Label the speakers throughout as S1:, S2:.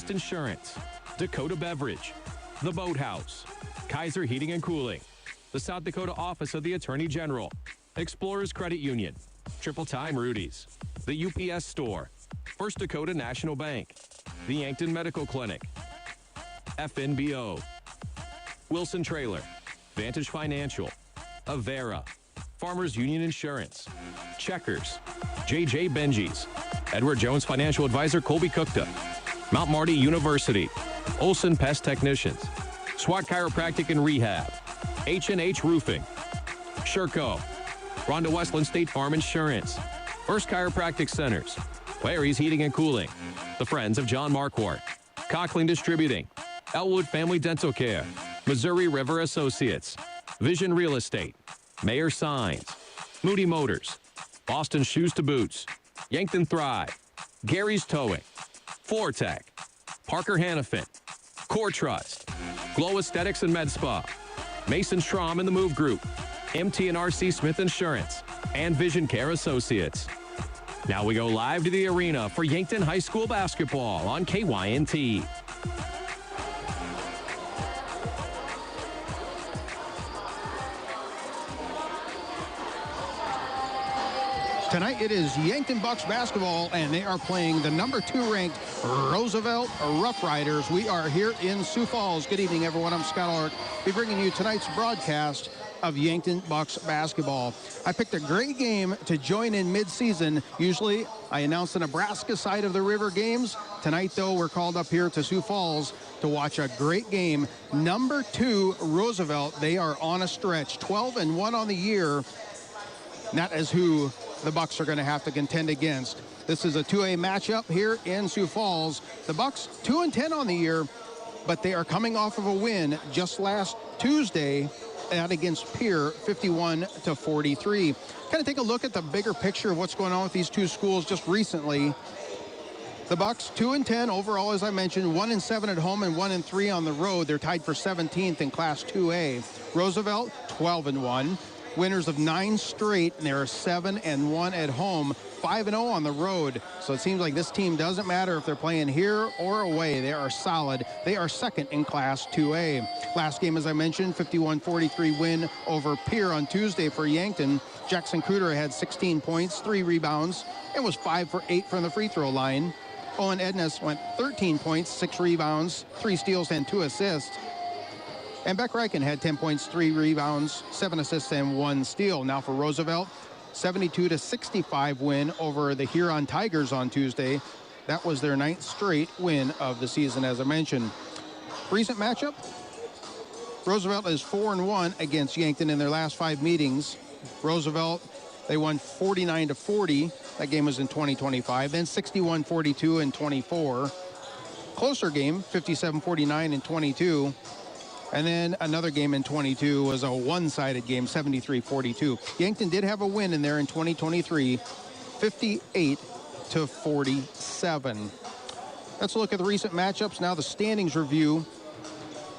S1: Best Insurance, Dakota Beverage, The Boathouse, Kaiser Heating and Cooling, the South Dakota Office of the Attorney General, Explorers Credit Union, Triple Time Rudy's, the UPS Store, First Dakota National Bank, the Yankton Medical Clinic, FNBO, Wilson Trailer, Vantage Financial, Avera, Farmers Union Insurance, Checkers, J.J. Benji's, Edward Jones Financial Advisor Colby Cookta, Mount Marty University, Olson Pest Technicians, SWAT Chiropractic and Rehab, H&H Roofing, Sherco, Rhonda Westland State Farm Insurance, First Chiropractic Centers, Larry's Heating and Cooling, the Friends of John Marquardt, Cochlean Distributing, Elwood Family Dental Care, Missouri River Associates, Vision Real Estate, Mayor Signs, Moody Motors, Boston Shoes to Boots, Yankton Thrive, Gary's Towing, Floor Tech, Parker Hannafin, Core Trust, Glow Aesthetics and Med Spa, Mason Schramm and the Move Group, MT&RC Smith Insurance, and Vision Care Associates. Now we go live to the arena for Yankton High School basketball on KYNT.
S2: Tonight it is Yankton Bucks basketball, and they are playing the number 2 ranked Roosevelt Roughriders. We are here in Sioux Falls. Good evening, everyone. I'm Scott Ulrich. We're bringing you tonight's broadcast of Yankton Bucks basketball. I picked a great game to join in mid-season. Usually I announce the Nebraska side of the river games. Tonight, though, we're called up here to Sioux Falls to watch a great game. Number 2 Roosevelt, they are on a stretch, 12-1 on the year. That is who the Bucks are going to have to contend against. This is a 2A matchup here in Sioux Falls. The Bucks 2-10 on the year, but they are coming off of a win just last Tuesday out against Pierre, 51-43. Kind of take a look at the bigger picture of what's going on with these two schools just recently. The Bucks 2-10 overall, as I mentioned, 1-7 at home and 1-3 on the road. They're tied for 17th in Class 2A. Roosevelt 12-1. Winners of 9 straight, and they're 7-1 at home, 5-0 on the road. So it seems like this team doesn't matter if they're playing here or away. They are solid. They are second in Class 2A. Last game, as I mentioned, 51-43 win over Pierre on Tuesday for Yankton. Jackson Cooter had 16 points, 3 rebounds, and was 5 for 8 from the free throw line. Owen Edness went 13 points, 6 rebounds, 3 steals, and 2 assists. And Beck Reichen had 10 points, 3 rebounds, 7 assists, and 1 steal. Now for Roosevelt, 72-65 win over the Huron Tigers on Tuesday. That was their 9th straight win of the season, as I mentioned. Recent matchup, Roosevelt is 4-1 against Yankton in their last 5 meetings. Roosevelt, they won 49-40. That game was in 2025. Then 61-42 in 24. Closer game, 57-49 in 22. And then another game in 22 was a one-sided game, 73-42. Yankton did have a win in there in 2023, 58-47. Let's look at the recent matchups. Now the standings review.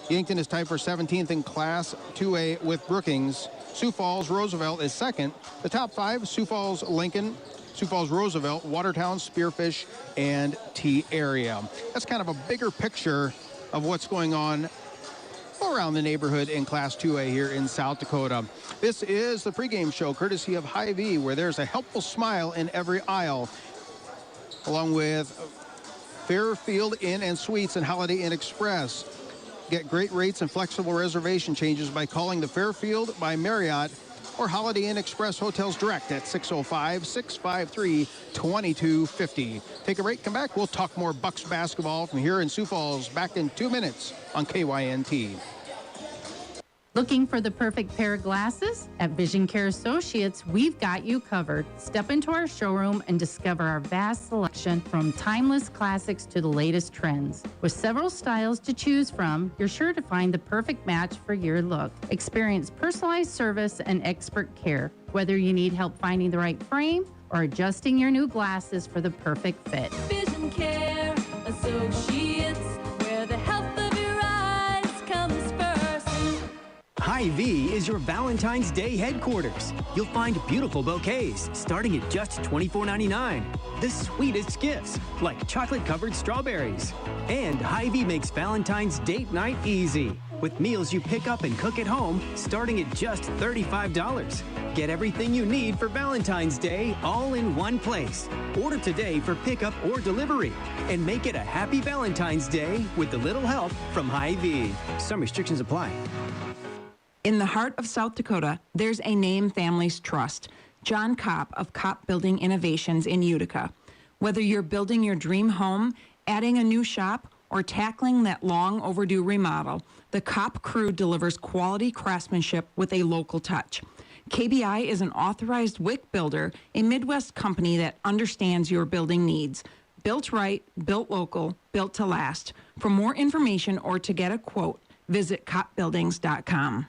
S2: Yankton is tied for 17th in Class 2A with Brookings. Sioux Falls, Roosevelt is second. The top 5, Sioux Falls, Lincoln, Sioux Falls, Roosevelt, Watertown, Spearfish, and T-Area. That's kind of a bigger picture of what's going on around the neighborhood in Class 2A here in South Dakota. This is the pregame show courtesy of Hy-Vee, where there's a helpful smile in every aisle, along with Fairfield Inn and Suites and Holiday Inn Express. Get great rates and flexible reservation changes by calling the Fairfield by Marriott or Holiday Inn Express Hotels direct at 605-653-2250. Take a break, come back. We'll talk more Bucks basketball from here in Sioux Falls back in 2 minutes on KYNT.
S3: Looking for the perfect pair of glasses? At Vision Care Associates, we've got you covered. Step into our showroom and discover our vast selection from timeless classics to the latest trends. With several styles to choose from, you're sure to find the perfect match for your look. Experience personalized service and expert care, whether you need help finding the right frame or adjusting your new glasses for the perfect fit.
S4: Vision Care Associates, where the health of your eyes comes first. Hy-Vee is your Valentine's Day headquarters. You'll find beautiful bouquets starting at just $24.99. The sweetest gifts, like chocolate-covered strawberries. And Hy-Vee makes Valentine's date night easy, with meals you pick up and cook at home starting at just $35. Get everything you need for Valentine's Day all in one place. Order today for pickup or delivery, and make it a happy Valentine's Day with a little help from Hy-Vee. Some restrictions apply.
S5: In the heart of South Dakota, there's a name families trust. John Kopp of Kopp Building Innovations in Utica. Whether you're building your dream home, adding a new shop, or tackling that long overdue remodel, the Kopp crew delivers quality craftsmanship with a local touch. KBI is an authorized WIC builder, a Midwest company that understands your building needs. Built right, built local, built to last. For more information or to get a quote, visit koppbuildings.com.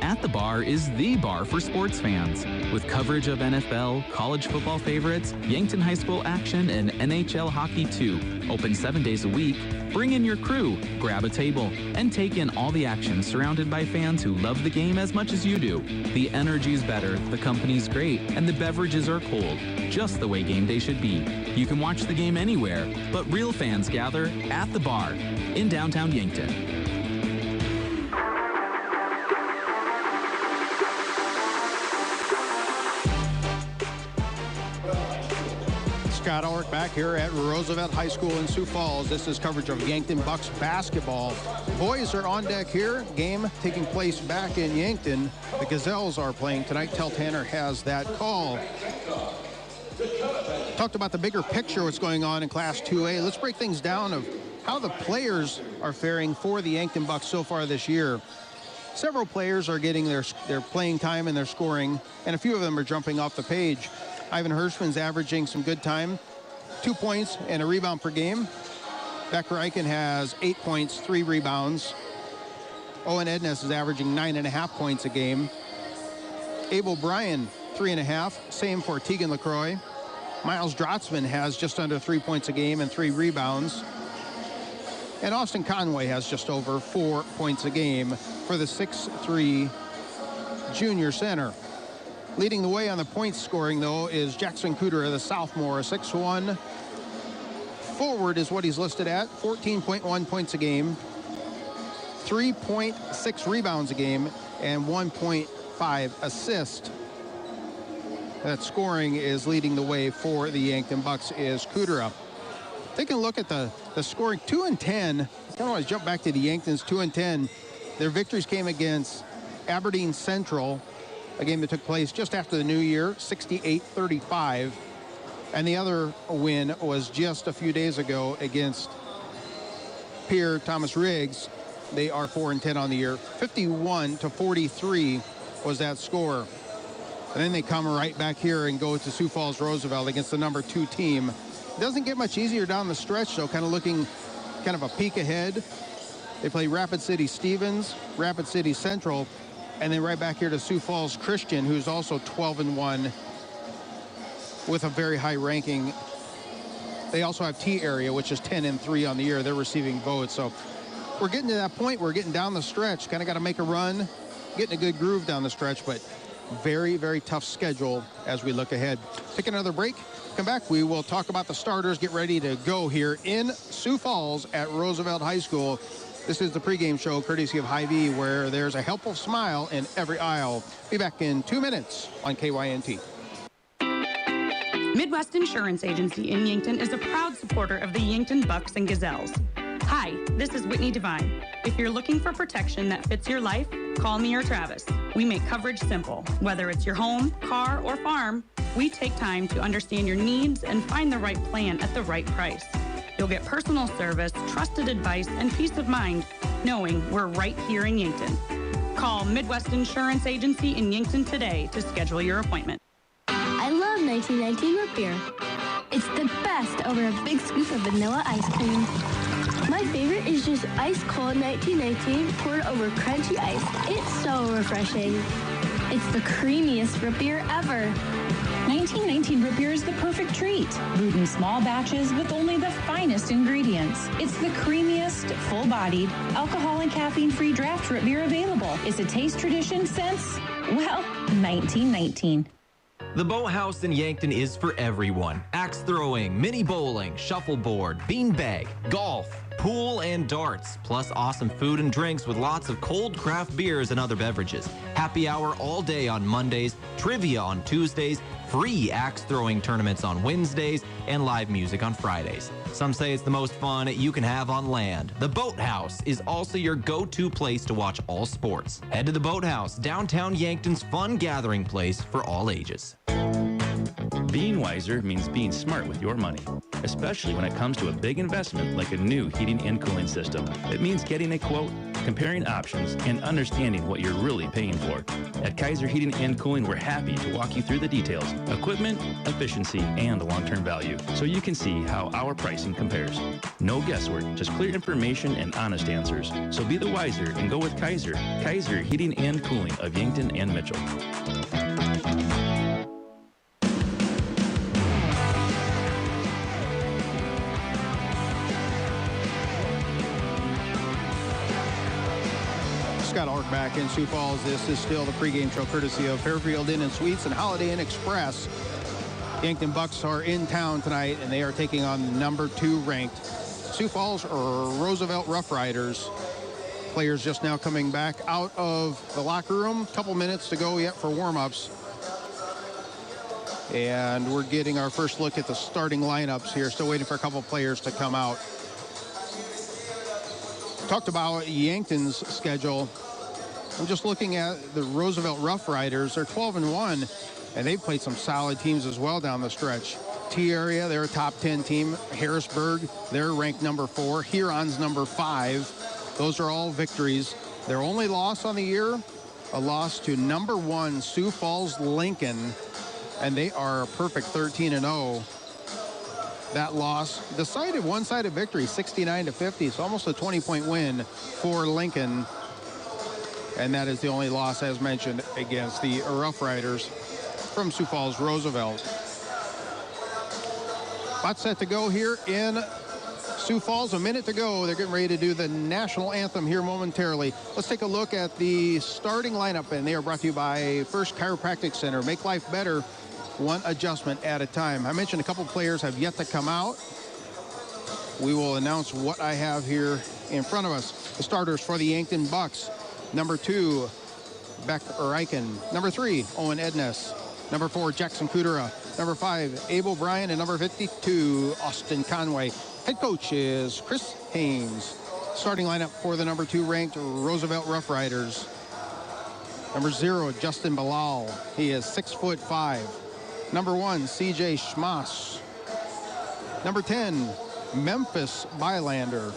S6: At the Bar is the bar for sports fans. With coverage of NFL, college football favorites, Yankton High School action, and NHL hockey too. Open 7 days a week. Bring in your crew, grab a table, and take in all the action surrounded by fans who love the game as much as you do. The energy's better, the company's great, and the beverages are cold, just the way game day should be. You can watch the game anywhere, but real fans gather at the Bar in downtown Yankton.
S2: Scott Ulrich back here at Roosevelt High School in Sioux Falls. This is coverage of Yankton Bucks basketball. Boys are on deck here. Game taking place back in Yankton. The Gazelles are playing tonight. Tel Tanner has that call. Talked about the bigger picture, what's going on in Class 2A. Let's break things down of how the players are faring for the Yankton Bucks so far this year. Several players are getting their playing time and their scoring, and a few of them are jumping off the page. Ivan Hirschman's averaging some good time, 2 points and a rebound per game. Becker Eichen has 8 points, 3 rebounds. Owen Edness is averaging 9.5 points a game. Abel Bryan, 3.5. Same for Tegan LaCroix. Miles Drotzman has just under 3 points a game and 3 rebounds. And Austin Conway has just over 4 points a game for the 6'3" junior center. Leading the way on the points scoring, though, is Jackson Cooter, the sophomore, 6'1". Forward is what he's listed at, 14.1 points a game, 3.6 rebounds a game, and 1.5 assists. That scoring is leading the way for the Yankton Bucks is Cooter. Taking a look at the scoring, 2-10. I kind of want to jump back to the Yanktons, 2-10. Their victories came against Aberdeen Central, a game that took place just after the new year, 68-35. And the other win was just a few days ago against Pierre Thomas Riggs. They are 4-10 on the year. 51-43 was that score. And then they come right back here and go to Sioux Falls Roosevelt against the number 2 team. Doesn't get much easier down the stretch, though, kind of looking kind of a peek ahead. They play Rapid City Stevens, Rapid City Central, and then right back here to Sioux Falls Christian, who's also 12-1 with a very high ranking. They also have T-Area, which is 10-3 on the year. They're receiving votes. So we're getting to that point. We're getting down the stretch. Kind of got to make a run, getting a good groove down the stretch, but very, very tough schedule as we look ahead. Take another break. Come back. We will talk about the starters. Get ready to go here in Sioux Falls at Roosevelt High School. This is the pregame show courtesy of Hy-Vee, where there's a helpful smile in every aisle. Be back in 2 minutes on KYNT.
S7: Midwest Insurance Agency in Yankton is a proud supporter of the Yankton Bucks and Gazelles. Hi, this is Whitney Devine. If you're looking for protection that fits your life, call me or Travis. We make coverage simple. Whether it's your home, car, or farm, we take time to understand your needs and find the right plan at the right price. You'll get personal service, trusted advice, and peace of mind knowing we're right here in Yankton. Call Midwest Insurance Agency in Yankton today to schedule your appointment.
S8: I love 1919 root beer. It's the best over a big scoop of vanilla ice cream. My favorite is just ice cold 1919 poured over crunchy ice. It's so refreshing. It's the creamiest root beer ever. 1919
S9: 1919 root beer is the perfect treat. Brewed in small batches with only the finest ingredients. It's the creamiest, full-bodied, alcohol and caffeine-free draft root beer available. It's a taste tradition since, well, 1919.
S10: The Boathouse in Yankton is for everyone. Axe throwing, mini bowling, shuffleboard, beanbag, golf, pool, and darts, plus awesome food and drinks with lots of cold craft beers and other beverages. Happy hour all day on Mondays, trivia on Tuesdays, free axe throwing tournaments on Wednesdays, and live music on Fridays. Some say it's the most fun you can have on land. The Boathouse is also your go-to place to watch all sports. Head to the Boathouse, downtown Yankton's fun gathering place for all ages.
S11: Being wiser means being smart with your money, especially when it comes to a big investment like a new heating and cooling system. It means getting a quote, comparing options, and understanding what you're really paying for. At Kaiser Heating and Cooling, we're happy to walk you through the details, equipment, efficiency, and the long-term value, so you can see how our pricing compares. No guesswork, just clear information and honest answers. So be the wiser and go with Kaiser. Kaiser Heating and Cooling of Yankton and Mitchell.
S2: Scott Ulrich back in Sioux Falls. This is still the pregame show courtesy of Fairfield Inn and Suites and Holiday Inn Express. Yankton Bucks are in town tonight, and they are taking on number 2 ranked Sioux Falls or Roosevelt Roughriders. Players just now coming back out of the locker room. A couple minutes to go yet for warm-ups. And we're getting our first look at the starting lineups here. Still waiting for a couple players to come out. Talked about Yankton's schedule. I'm just looking at the Roosevelt Roughriders. They're 12-1, and they've played some solid teams as well down the stretch. T-Area, they're a top 10 team. Harrisburg, they're ranked number 4. Huron's number 5. Those are all victories. Their only loss on the year, a loss to number 1 Sioux Falls Lincoln, and they are a perfect 13-0. That loss decided one-sided victory, 69-50, so almost a 20-point win for Lincoln. And that is the only loss, as mentioned, against the Roughriders from Sioux Falls Roosevelt. Lots set to go here in Sioux Falls. A minute to go. They're getting ready to do the national anthem here momentarily. Let's take a look at the starting lineup, and they are brought to you by First Chiropractic Center. Make life better, one adjustment at a time. I mentioned a couple players have yet to come out. We will announce what I have here in front of us. The starters for the Yankton Bucks. Number 2, Beck Reichen. Number 3, Owen Edness. Number 4, Jackson Kudera. Number 5, Abel Bryan. And number 52, Austin Conway. Head coach is Chris Haynes. Starting lineup for the number 2 ranked Roosevelt Roughriders. Number 0, Justin Bilal. He is 6'5". Number 1, CJ Schmass. Number 10, Memphis Bylander.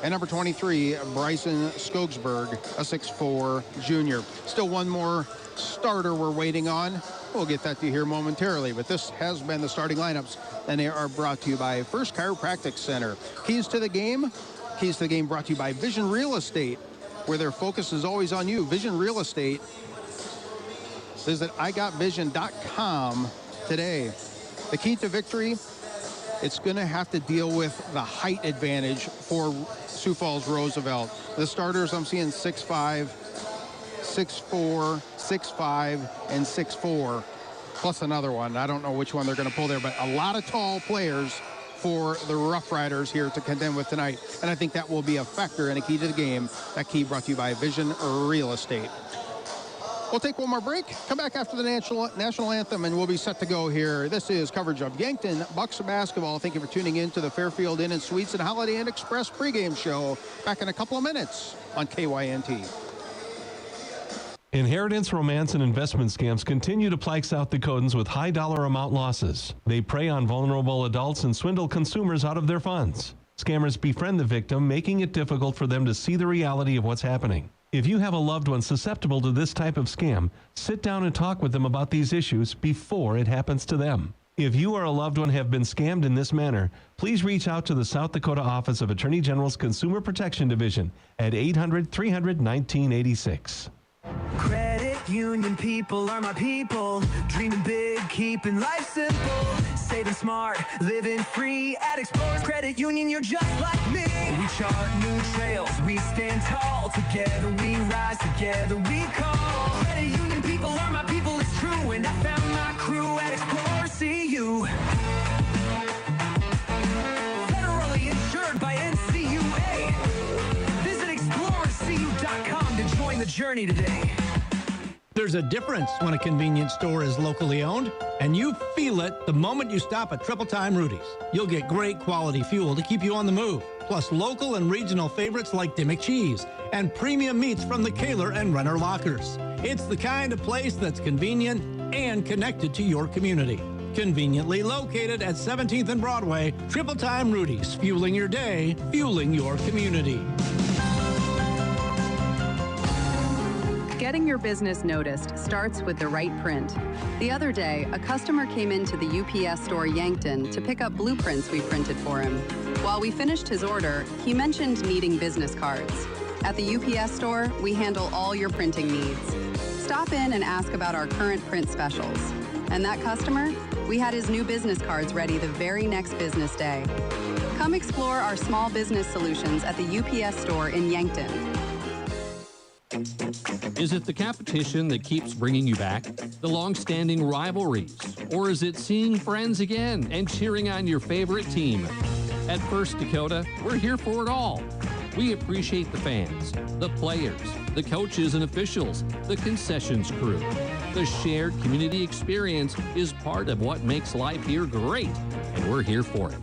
S2: And number 23, Bryson Skogsberg, a 6'4" junior. Still one more starter we're waiting on. We'll get that to you here momentarily, but this has been the starting lineups, and they are brought to you by First Chiropractic Center. Keys to the game brought to you by Vision Real Estate, where their focus is always on you. Vision Real Estate. Visit igotvision.com today. The key to victory, it's going to have to deal with the height advantage for Sioux Falls Roosevelt. The starters, I'm seeing 6'5", 6'4", 6'5", and 6'4", plus another one. I don't know which one they're going to pull there, but a lot of tall players for the Roughriders here to contend with tonight. And I think that will be a factor and a key to the game. That key brought to you by Vision Real Estate. We'll take one more break, come back after the national anthem, and we'll be set to go here. This is coverage of Yankton Bucks basketball. Thank you for tuning in to the Fairfield Inn and Suites and Holiday Inn Express pregame show. Back in a couple of minutes on KYNT.
S12: Inheritance, romance, and investment scams continue to plague South Dakotans with high dollar amount losses. They prey on vulnerable adults and swindle consumers out of their funds. Scammers befriend the victim, making it difficult for them to see the reality of what's happening. If you have a loved one susceptible to this type of scam, sit down and talk with them about these issues before it happens to them. If you or a loved one have been scammed in this manner, please reach out to the South Dakota Office of Attorney General's Consumer Protection Division at 800-300-1986.
S13: Credit Union people are my people. Dreaming big, keeping life simple. Saving smart, living free. At Explorers Credit Union, you're just like me. We chart new trails, we stand tall. Together we rise, together we call. Credit Union people are my people, it's true. And I found my crew at Explorers CU. Federally insured by NCUA. Visit ExplorerCU.com to join the journey today.
S14: There's a difference when a convenience store is locally owned, and you feel it the moment you stop at Triple Time Rudy's. You'll get great quality fuel to keep you on the move, plus local and regional favorites like Dimmick Cheese and premium meats from the Kaler and Renner Lockers. It's the kind of place that's convenient and connected to your community. Conveniently located at 17th and Broadway, Triple Time Rudy's, fueling your day, fueling your community.
S15: Getting your business noticed starts with the right print. The other day, a customer came into the UPS store Yankton to pick up blueprints we printed for him. While we finished his order, he mentioned needing business cards. At the UPS store, we handle all your printing needs. Stop in and ask about our current print specials. And that customer, we had his new business cards ready the very next business day. Come explore our small business solutions at the UPS store in Yankton.
S16: Is it the competition that keeps bringing you back? The long-standing rivalries? Or is it seeing friends again and cheering on your favorite team? At First Dakota, we're here for it all. We appreciate the fans, the players, the coaches and officials, the concessions crew. The shared community experience is part of what makes life here great, and we're here for it.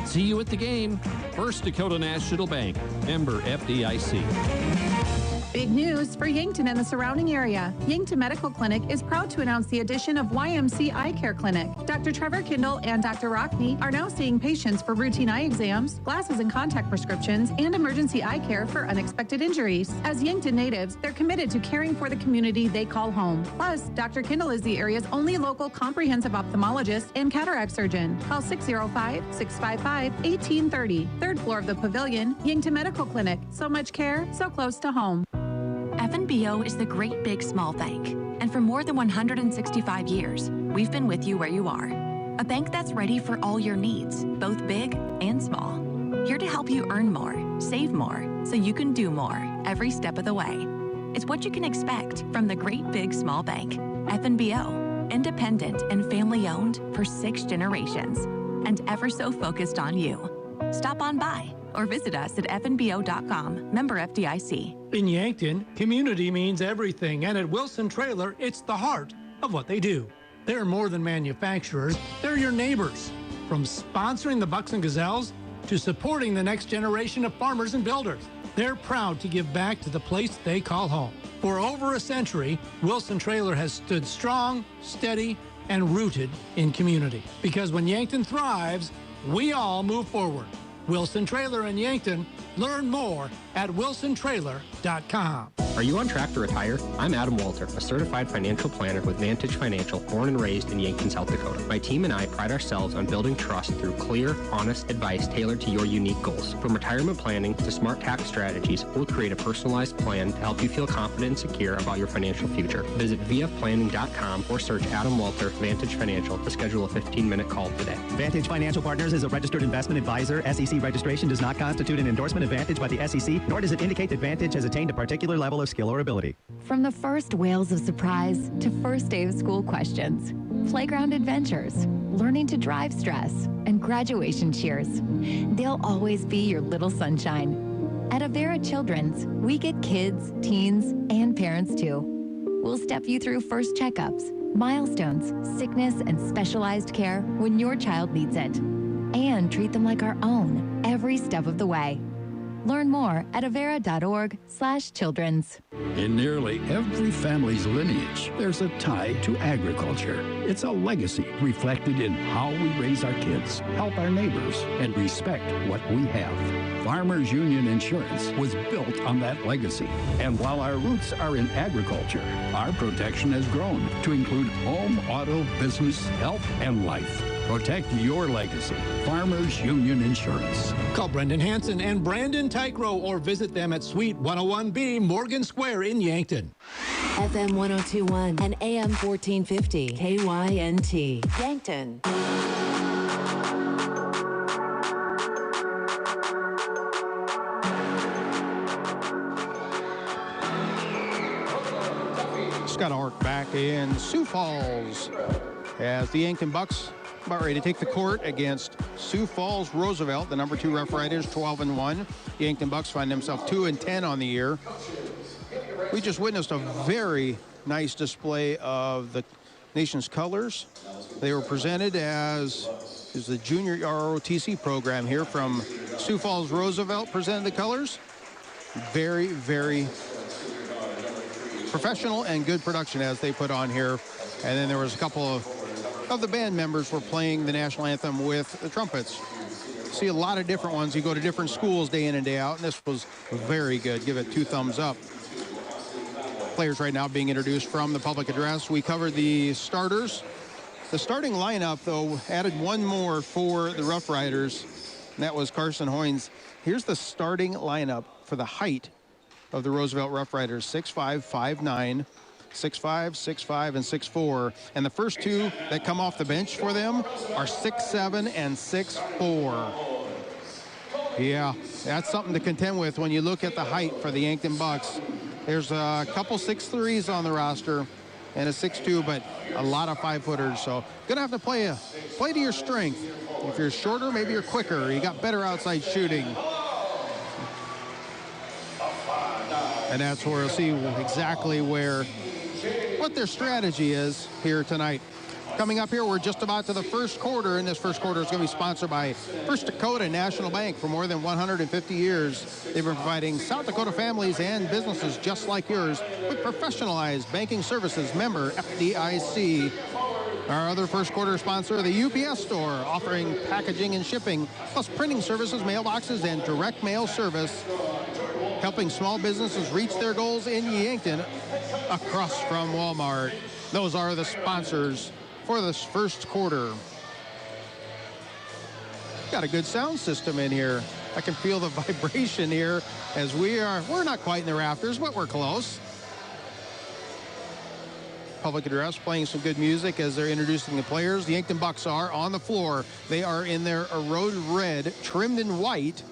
S16: See you at the game. First Dakota National Bank, member FDIC.
S5: Big news for Yankton and the surrounding area. Yankton Medical Clinic is proud to announce the addition of YMC Eye Care Clinic. Dr. Trevor Kindle and Dr. Rockney are now seeing patients for routine eye exams, glasses and contact prescriptions, and emergency eye care for unexpected injuries. As Yankton natives, they're committed to caring for the community they call home. Plus, Dr. Kindle is the area's only local comprehensive ophthalmologist and cataract surgeon. Call 605-655-1830. Third floor of the Pavilion, Yankton Medical Clinic. So much care, so close to home.
S17: FNBO is the great big small bank, and for more than 165 years, we've been with you where you are. A bank that's ready for all your needs, both big and small. Here to help you earn more, save more, so you can do more every step of the way. It's what you can expect from the great big small bank. FNBO, independent and family owned for 6 generations, and ever so focused on you. Stop on by or visit us at fnbo.com, member FDIC.
S14: In Yankton, community means everything, and at Wilson Trailer, it's the heart of what they do. They're more than manufacturers, they're your neighbors. From sponsoring the Bucks and Gazelles to supporting the next generation of farmers and builders, they're proud to give back to the place they call home. For over a century, Wilson Trailer has stood strong, steady, and rooted in community. Because when Yankton thrives, we all move forward. Wilson Trailer in Yankton. Learn more at wilsontrailer.com.
S18: Are you on track to retire? I'm Adam Walter, a certified financial planner with Vantage Financial, born and raised in Yankton, South Dakota. My team and I pride ourselves on building trust through clear, honest advice tailored to your unique goals. From retirement planning to smart tax strategies, we'll create a personalized plan to help you feel confident and secure about your financial future. Visit vfplanning.com or search Adam Walter, Vantage Financial, to schedule a 15-minute call today.
S19: Vantage Financial Partners is a registered investment advisor. SEC registration does not constitute an endorsement of Vantage by the SEC, nor does it indicate that Vantage has attained a particular level of skill or ability.
S20: From the first wails of surprise to first day of school questions, playground adventures, learning to drive stress, and graduation cheers, they'll always be your little sunshine. At Avera Children's, we get kids, teens, and parents too. We'll step you through first checkups, milestones, sickness, and specialized care when your child needs it, and treat them like our own every step of the way. Learn more at avera.org/children's.
S21: In nearly every family's lineage, there's a tie to agriculture. It's a legacy reflected in how we raise our kids, help our neighbors, and respect what we have. Farmers Union Insurance was built on that legacy. And while our roots are in agriculture, our protection has grown to include home, auto, business, health, and life. Protect your legacy. Farmers Union Insurance.
S14: Call Brendan Hansen and Brandon Tykrow or visit them at Suite 101B Morgan Square in Yankton.
S1: FM 102.1 and AM 1450 KYNT. Yankton.
S2: Scott Ulrich back in Sioux Falls as the Yankton Bucks about ready to take the court against Sioux Falls Roosevelt, the number 2 Roughriders, 12-1. The Yankton Bucks find themselves 2-10 on the year. We just witnessed a very nice display of the nation's colors. They were presented as the junior ROTC program here from Sioux Falls Roosevelt presented the colors. Very, very professional and good production as they put on here. And then there was a couple of the band members were playing the national anthem with the trumpets. See a lot of different ones. You go to different schools day in and day out, and this was very good. Give it 2 thumbs up. Players right now being introduced from the public address. We covered the starters. The starting lineup, though, added one more for the Roughriders, and that was Carson Hoynes. Here's the starting lineup for the height of the Roosevelt Roughriders: 6'5", 5'9", 6'5", 6'5", and 6'4". And the first 2 that come off the bench for them are 6'7", and 6'4". Yeah, that's something to contend with when you look at the height for the Yankton Bucks. There's a couple 6'3" on the roster and a 6'2", but a lot of 5-footers. So gonna have to play to your strength. If you're shorter, maybe you're quicker. You got better outside shooting. And that's where we'll see exactly what their strategy is here tonight. Coming up here, we're just about to the first quarter, and this first quarter is going to be sponsored by First Dakota National Bank. For more than 150 years, they've been providing South Dakota families and businesses just like yours with professionalized banking services. Member FDIC. Our other first quarter sponsor, the UPS Store, offering packaging and shipping, plus printing services, mailboxes, and direct mail service, helping small businesses reach their goals in Yankton across from Walmart. Those are the sponsors for this first quarter. Got a good sound system in here. I can feel the vibration here as we're not quite in the rafters, but we're close. Public address playing some good music as they're introducing the players. The Yankton Bucks are on the floor. They are in their eroded red, trimmed in white.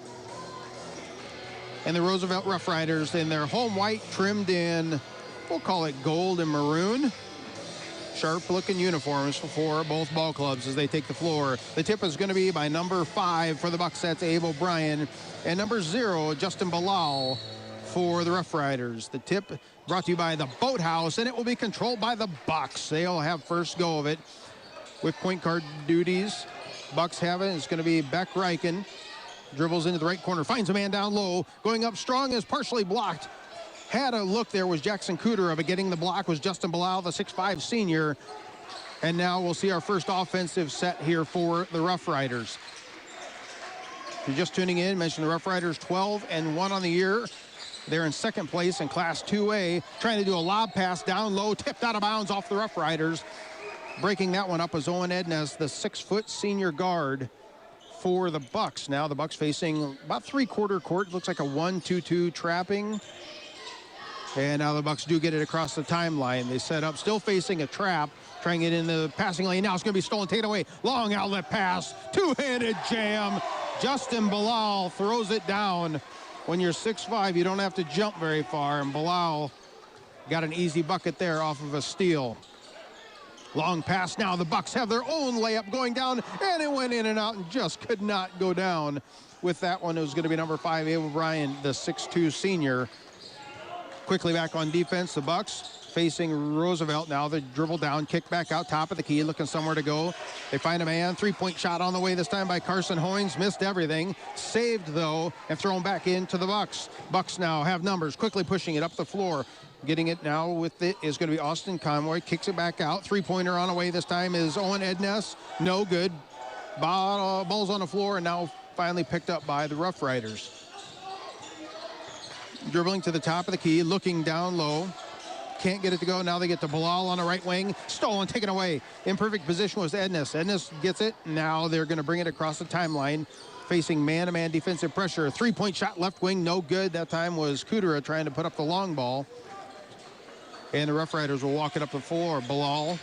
S2: And the Roosevelt Roughriders in their home white, trimmed in, we'll call it gold and maroon. Sharp-looking uniforms for both ball clubs as they take the floor. The tip is going to be by number 5 for the Bucks. That's Abe O'Brien. And number 0, Justin Bilal for the Roughriders. The tip brought to you by the Boathouse, and it will be controlled by the Bucks. They'll have first go of it with point guard duties. Bucks have it. It's going to be Beck Reichen. Dribbles into the right corner, finds a man down low. Going up strong is partially blocked. Had a look there was Jackson Kudera, but getting the block was Justin Bilal, the 6'5" senior. And now we'll see our first offensive set here for the Roughriders. If you're just tuning in, mention the Roughriders 12-1 on the year. They're in second place in Class 2A, trying to do a lob pass down low, tipped out of bounds off the Roughriders. Breaking that one up was Owen Ednes, the 6' senior guard for the Bucks. Now the Bucks facing about three-quarter court. Looks like a 1-2-2 trapping. And now the Bucks do get it across the timeline. They set up, still facing a trap, trying it in the passing lane. Now it's going to be stolen, taken away. Long outlet pass, two-handed jam. Justin Bilal throws it down. When you're 6'5", you don't have to jump very far, and Bilal got an easy bucket there off of a steal. Long pass now. The Bucks have their own layup going down, and it went in and out and just could not go down. With that one, it was going to be number 5, Abe O'Brien, the 6'2" senior. Quickly back on defense, the Bucks facing Roosevelt now. They dribble down, kick back out, top of the key, looking somewhere to go. They find a man, three-point shot on the way this time by Carson Hoynes. Missed everything. Saved, though, and thrown back into the Bucks. Bucks now have numbers, quickly pushing it up the floor. Getting it now with it is going to be Austin Conroy. Kicks it back out. Three-pointer on the way this time is Owen Ednes. No good. Ball's on the floor, and now finally picked up by the Roughriders. Dribbling to the top of the key, looking down low. Can't get it to go. Now they get to Bilal on the right wing. Stolen, taken away. In perfect position was Ednes. Ednes gets it. Now they're going to bring it across the timeline. Facing man-to-man defensive pressure. Three-point shot left wing, no good. That time was Kudera trying to put up the long ball. And the Rough Riders will walk it up the floor. Bilal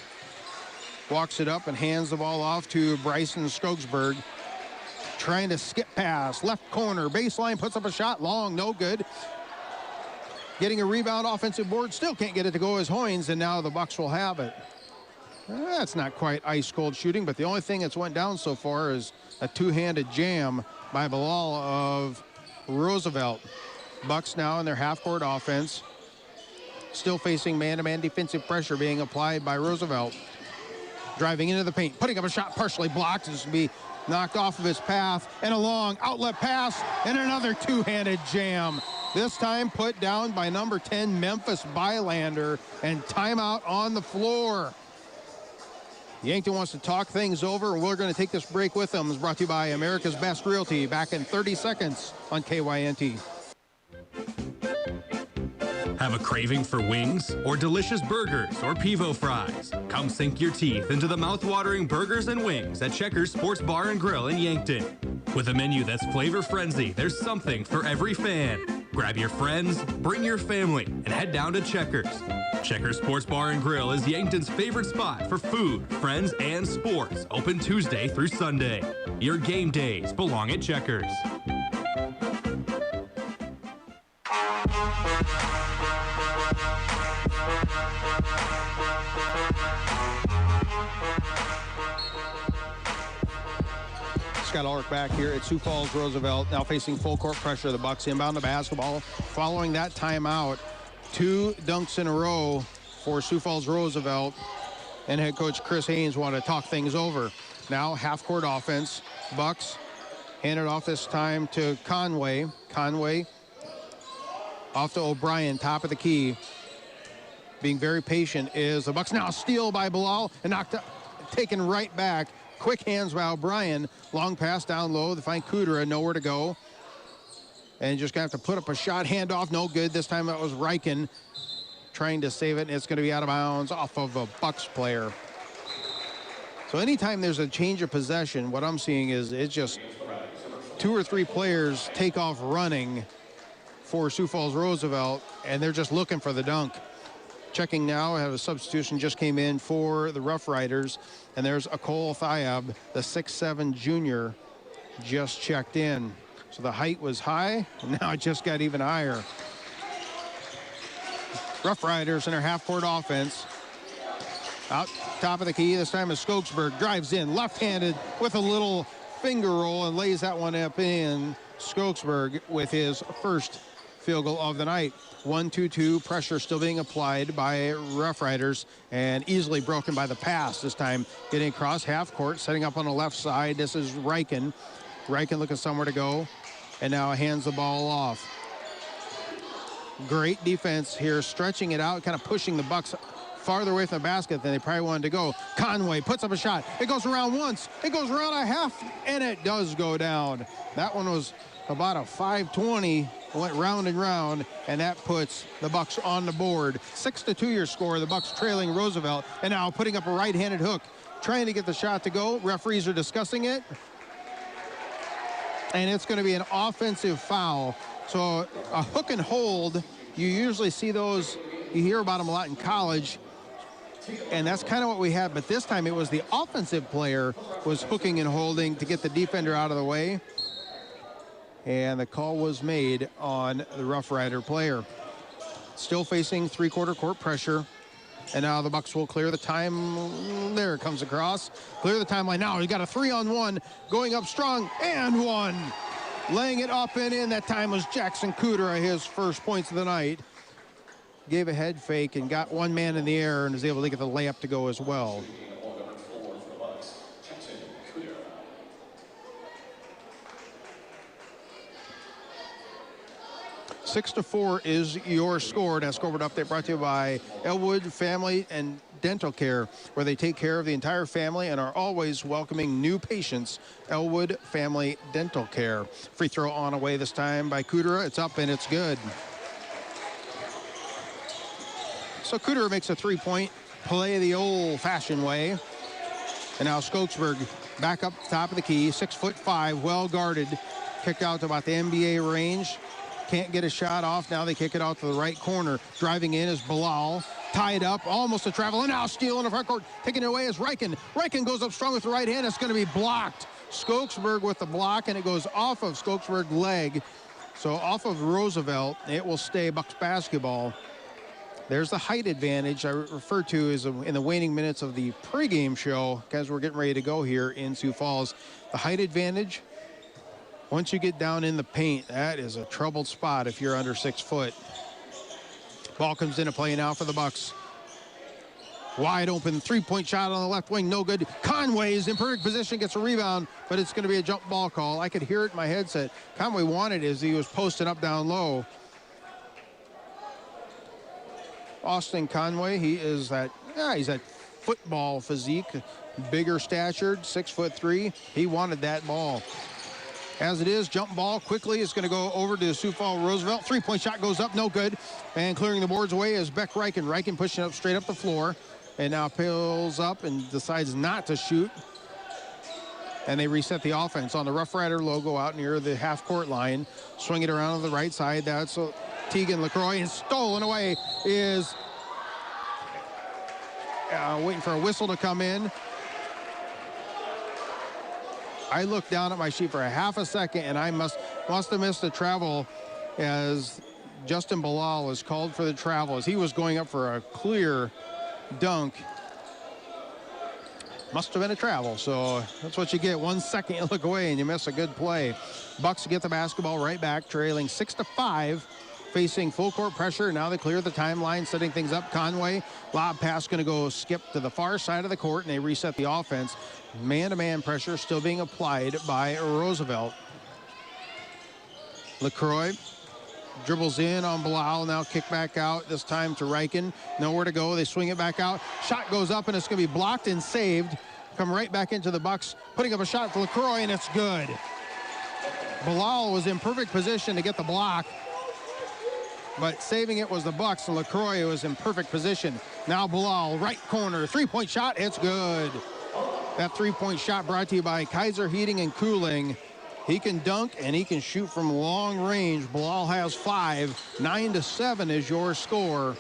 S2: walks it up and hands the ball off to Bryson Skogsberg. Trying to skip pass. Left corner. Baseline puts up a shot. Long. No good. Getting a rebound. Offensive board. Still can't get it to go as Hoynes. And now the Bucks will have it. That's not quite ice-cold shooting, but the only thing that's went down so far is a two-handed jam by Bilal of Roosevelt. Bucks now in their half-court offense. Still facing man-to-man defensive pressure being applied by Roosevelt. Driving into the paint, putting up a shot partially blocked. This will be knocked off of his path. And a long outlet pass and another two-handed jam. This time put down by number 10, Memphis Bylander, and timeout on the floor. Yankton wants to talk things over. We're going to take this break with them. It's brought to you by America's Best Realty. Back in 30 seconds on KYNT.
S3: Have a craving for wings or delicious burgers or Pivo fries? Come sink your teeth into the mouth-watering burgers and wings at Checkers Sports Bar and Grill in Yankton. With a menu that's flavor frenzy, there's something for every fan. Grab your friends, bring your family, and head down to Checkers. Checkers Sports Bar and Grill is Yankton's favorite spot for food, friends, and sports. Open Tuesday through Sunday. Your game days belong at Checkers.
S2: Scott Ulrich back here at Sioux Falls Roosevelt, now facing full court pressure. The Bucks inbound the basketball. Following that timeout, 2 dunks in a row for Sioux Falls Roosevelt, and head coach Chris Haynes wanted to talk things over. Now half-court offense. Bucks hand it off this time to Conway. Conway off to O'Brien, top of the key. Being very patient is the Bucks. Now steal by Bilal and knocked up, taken right back. Quick hands by O'Brien. Long pass down low. They find Kudera, nowhere to go. And just going to have to put up a shot. Handoff, no good. This time it was Reichen trying to save it, and it's going to be out of bounds off of a Bucks player. So anytime there's a change of possession, what I'm seeing is it's just 2 or 3 players take off running for Sioux Falls Roosevelt, and they're just looking for the dunk. Checking now, I have a substitution just came in for the Rough Riders, and there's Akol Thiab, the 6'7" junior, just checked in. So the height was high, and now it just got even higher. Rough Riders in their half-court offense. Out top of the key, this time is Skogsberg, drives in, left-handed with a little finger roll and lays that one up in. Skogsberg with his first field goal of the night. 1-2-2, pressure still being applied by Rough Riders, and easily broken by the pass. This time getting across half court, setting up on the left side. This is Reichen. Reichen looking somewhere to go, and now hands the ball off. Great defense here, stretching it out, kind of pushing the Bucks farther away from the basket than they probably wanted to go. Conway puts up a shot. It goes around once, it goes around a half, and it does go down. That one was about a 520, went round and round, and that puts the Bucks on the board. 6-2 your score. The Bucks trailing Roosevelt, and now putting up a right-handed hook, trying to get the shot to go. Referees are discussing it, and it's going to be an offensive foul. So a hook and hold, you usually see those, you hear about them a lot in college, and that's kind of what we had, but this time it was the offensive player was hooking and holding to get the defender out of the way. And the call was made on the Rough Rider player. Still facing three-quarter court pressure. And now the Bucks will clear the time. There it comes across. Clear the timeline now. He's got a 3-on-1 going up strong and one. Laying it up and in. That time was Jackson Kudera, his first points of the night. Gave a head fake and got one man in the air and was able to get the layup to go as well. 6-4 is your score. Now, scoreboard update brought to you by Elwood Family and Dental Care, where they take care of the entire family and are always welcoming new patients. Elwood Family Dental Care. Free throw on away this time by Kudera. It's up and it's good. So Kudera makes a three-point play the old-fashioned way. And now Skogsberg back up top of the key, 6'5", well guarded. Kick out to about the NBA range. Can't get a shot off. Now they kick it out to the right corner. Driving in is Bilal. tied up, almost a travel, and now stealing the front court, taking it away is Reichen. Reichen goes up strong with the right hand. It's going to be blocked. Skokesberg with the block, and it goes off of Skokesberg's leg. So off of Roosevelt, it will stay Bucks basketball. There's the height advantage I refer to as in the waning minutes of the pregame show, as we're getting ready to go here in Sioux Falls. The height advantage, once you get down in the paint, that is a troubled spot if you're under 6 foot. Ball comes into play now for the Bucks. Wide open three-point shot on the left wing, no good. Conway is in perfect position, gets a rebound, but it's going to be a jump ball call. I could hear it in my headset. Conway wanted it as he was posting up down low. Austin Conway, he's that football physique, bigger statured, 6'3". He wanted that ball. As it is, jump ball quickly is going to go over to Sioux Falls Roosevelt. Three-point shot goes up, no good. And clearing the boards away is Beck Reichen. Reichen pushing up straight up the floor. And now pulls up and decides not to shoot. And they reset the offense on the Rough Rider logo out near the half-court line. Swing it around on the right side. That's Tegan LaCroix, and stolen away is waiting for a whistle to come in. I looked down at my sheet for a half a second, and I must have missed the travel as Justin Bilal was called for the travel as he was going up for a clear dunk. Must have been a travel, so that's what you get. 1 second you look away and you miss a good play. Bucks get the basketball right back, trailing 6-5, facing full court pressure. Now they clear the timeline, setting things up. Conway, lob pass going to go skip to the far side of the court, and they reset the offense. Man-to-man pressure still being applied by Roosevelt. LaCroix dribbles in on Bilal, now kick back out, this time to Reichen. Nowhere to go, they swing it back out. Shot goes up, and it's going to be blocked and saved. Come right back into the Bucks, putting up a shot for LaCroix, and it's good. Bilal was in perfect position to get the block, but saving it was the Bucks, and LaCroix was in perfect position. Now Bilal, right corner, three-point shot, it's good. That three-point shot brought to you by Kaiser Heating and Cooling. He can dunk and he can shoot from long range. Bilal has 5. 9-7 is your score.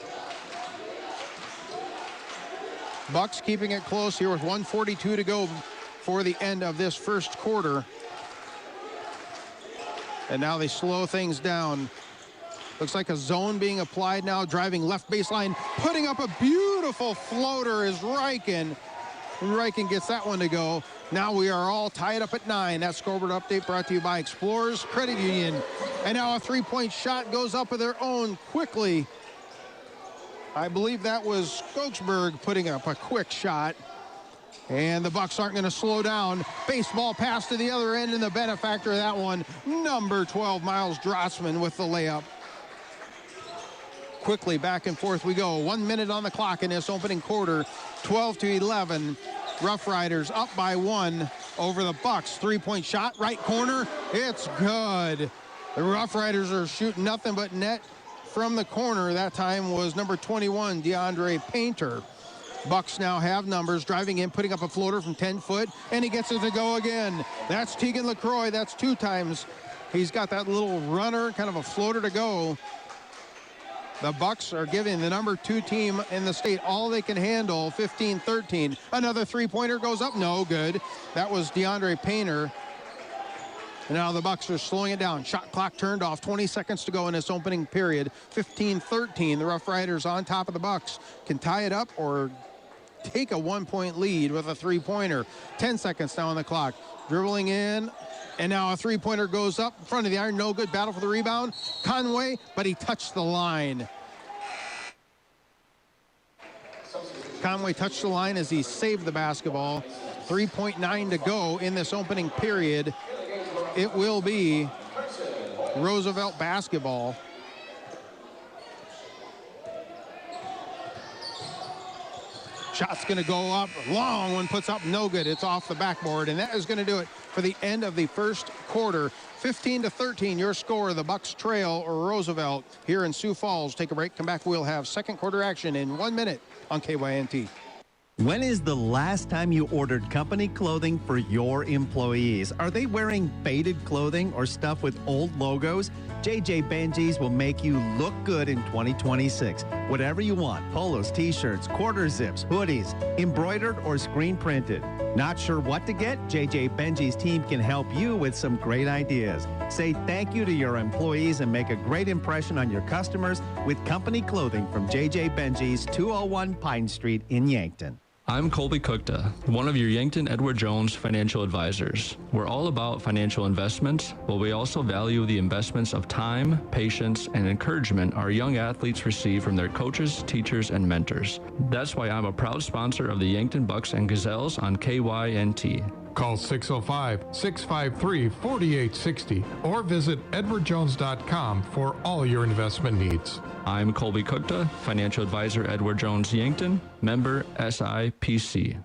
S2: Bucks keeping it close here with 1:42 to go for the end of this first quarter. And now they slow things down. Looks like a zone being applied now, driving left baseline, putting up a beautiful floater is Reichen. And Reichen gets that one to go. Now we are all tied up at 9. That scoreboard update brought to you by Explorers Credit Union. And now a three-point shot goes up of their own quickly. I believe that was Skokesberg putting up a quick shot. And the Bucks aren't going to slow down. Baseball pass to the other end, and the benefactor of that one, number 12, Miles Drossman with the layup. Quickly back and forth we go. 1 minute on the clock in this opening quarter. 12-11. Rough Riders up by 1 over the Bucks. Three-point shot, right corner. It's good. The Rough Riders are shooting nothing but net from the corner. That time was number 21, DeAndre Painter. Bucks now have numbers, driving in, putting up a floater from 10 foot, and he gets it to go again. That's Tegan LaCroix. That's 2 times. He's got that little runner, kind of a floater to go. The Bucks are giving the number 2 team in the state all they can handle, 15-13. Another three-pointer goes up, no good. That was DeAndre Painter. And now the Bucks are slowing it down. Shot clock turned off, 20 seconds to go in this opening period. 15-13, the Rough Riders on top of the Bucks. Can tie it up or take a 1-point lead with a three-pointer. 10 seconds now on the clock. Dribbling in, and now a three-pointer goes up in front of the iron. No good. Battle for the rebound. Conway, but he touched the line. Conway touched the line as he saved the basketball. 3.9 to go in this opening period. It will be Roosevelt basketball. Shot's going to go up. Long one puts up, no good. It's off the backboard, and that is going to do it for the end of the first quarter. 15-13, your score. The Bucks trail Roosevelt here in Sioux Falls. Take a break, come back. We'll have second quarter action in 1 minute on KYNT.
S19: When is the last time you ordered company clothing for your employees? Are they wearing faded clothing or stuff with old logos? JJ Benji's will make you look good in 2026. Whatever you want, polos, t-shirts, quarter zips, hoodies, embroidered or screen printed. Not sure what to get? JJ Benji's team can help you with some great ideas. Say thank you to your employees and make a great impression on your customers with company clothing from JJ Benji's 201 Pine Street in Yankton.
S4: I'm Colby Cookta, one of your Yankton Edward Jones financial advisors. We're all about financial investments, but we also value the investments of time, patience, and encouragement our young athletes receive from their coaches, teachers, and mentors. That's why I'm a proud sponsor of the Yankton Bucks and Gazelles on KYNT.
S22: Call 605-653-4860 or visit edwardjones.com for all your investment needs.
S4: I'm Colby Cookta, financial advisor, Edward Jones Yankton, member SIPC.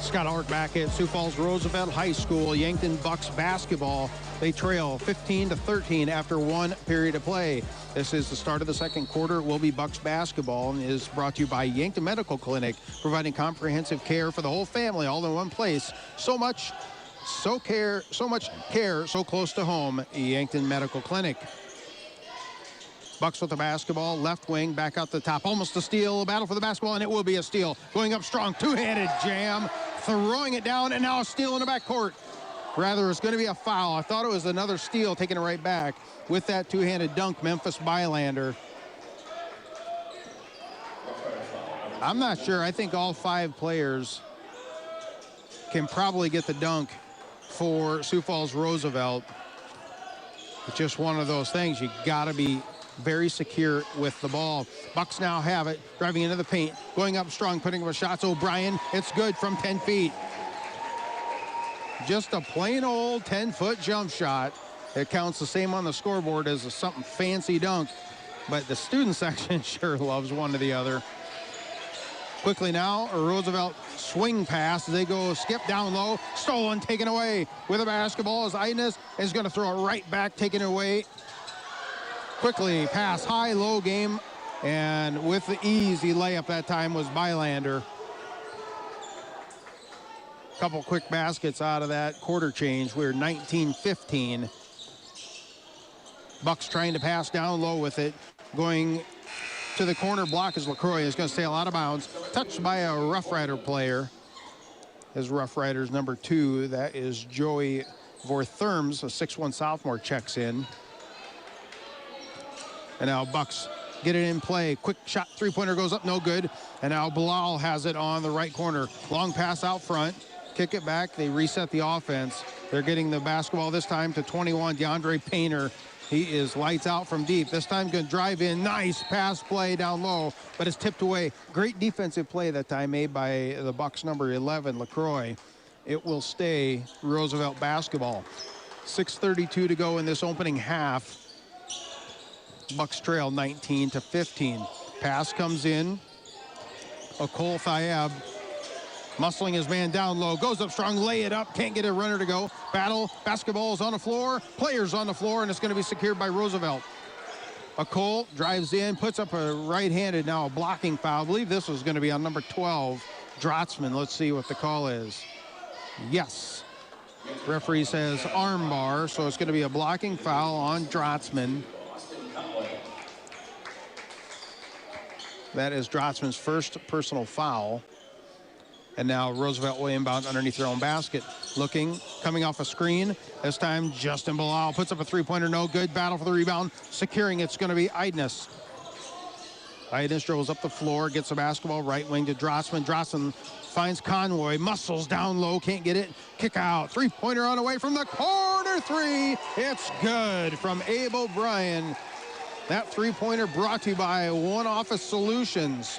S2: Scott Ulrich back at Sioux Falls Roosevelt High School. Yankton Bucks basketball. They trail 15-13 after one period of play. This is the start of the second quarter. It will be Bucks basketball and is brought to you by Yankton Medical Clinic, providing comprehensive care for the whole family, all in one place. So much care, so close to home. Yankton Medical Clinic. Bucks with the basketball, left wing, back out the top. Almost a steal, a battle for the basketball, and it will be a steal. Going up strong, two-handed jam, throwing it down, and now a steal in the backcourt. Rather, it's going to be a foul. I thought it was another steal, taking it right back with that two-handed dunk, Memphis Bylander. I'm not sure. I think all five players can probably get the dunk for Sioux Falls Roosevelt. It's just one of those things. You got to be very secure with the ball. Bucks now have it, driving into the paint, going up strong, putting up shots. O'Brien, it's good from 10 feet. Just a plain old 10-foot jump shot. It counts the same on the scoreboard as something fancy dunk, but the student section sure loves one or the other. Quickly now, a Roosevelt swing pass. They go skip down low, stolen, taken away with a basketball as Idnes is going to throw it right back, taken away. Quickly pass, high, low game, and with the easy layup that time was Bylander. Couple quick baskets out of that quarter change. We're 19-15. Bucks trying to pass down low with it. Going to the corner block is LaCroix. Is going to sail out of bounds. Touched by a Rough Rider player. His Rough Riders number 2, that is Joey Vortherms, a 6'1 sophomore, checks in. And now Bucks get it in play. Quick shot, three-pointer goes up, no good. And now Bilal has it on the right corner. Long pass out front. Kick it back. They reset the offense. They're getting the basketball this time to 21, DeAndre Painter. He is lights out from deep. This time going to drive in. Nice pass play down low, but it's tipped away. Great defensive play that time made by the Bucks number 11, LaCroix. It will stay Roosevelt basketball. 6:32 to go in this opening half. Bucks trail 19-15. Pass comes in. Akol Thayab muscling his man down low, goes up strong, lay it up, can't get a runner to go. Battle, basketball is on the floor, players on the floor, and it's going to be secured by Roosevelt. Akol drives in, puts up a right-handed, now a blocking foul. I believe this was going to be on number 12, Drotzman. Let's see what the call is. Yes. Referee says arm bar, so it's going to be a blocking foul on Drotzman. That is Drotzman's first personal foul. And now Roosevelt will inbound underneath their own basket. Looking, coming off a screen. This time, Justin Bilal puts up a three-pointer, no good. Battle for the rebound. Securing it's going to be Idnes. Idnes dribbles up the floor, gets the basketball right wing to Drotzman. Drotzman finds Conroy, muscles down low, can't get it. Kick out, three-pointer on the way from the corner three. It's good from Abe O'Brien. That three-pointer brought to you by One Office Solutions.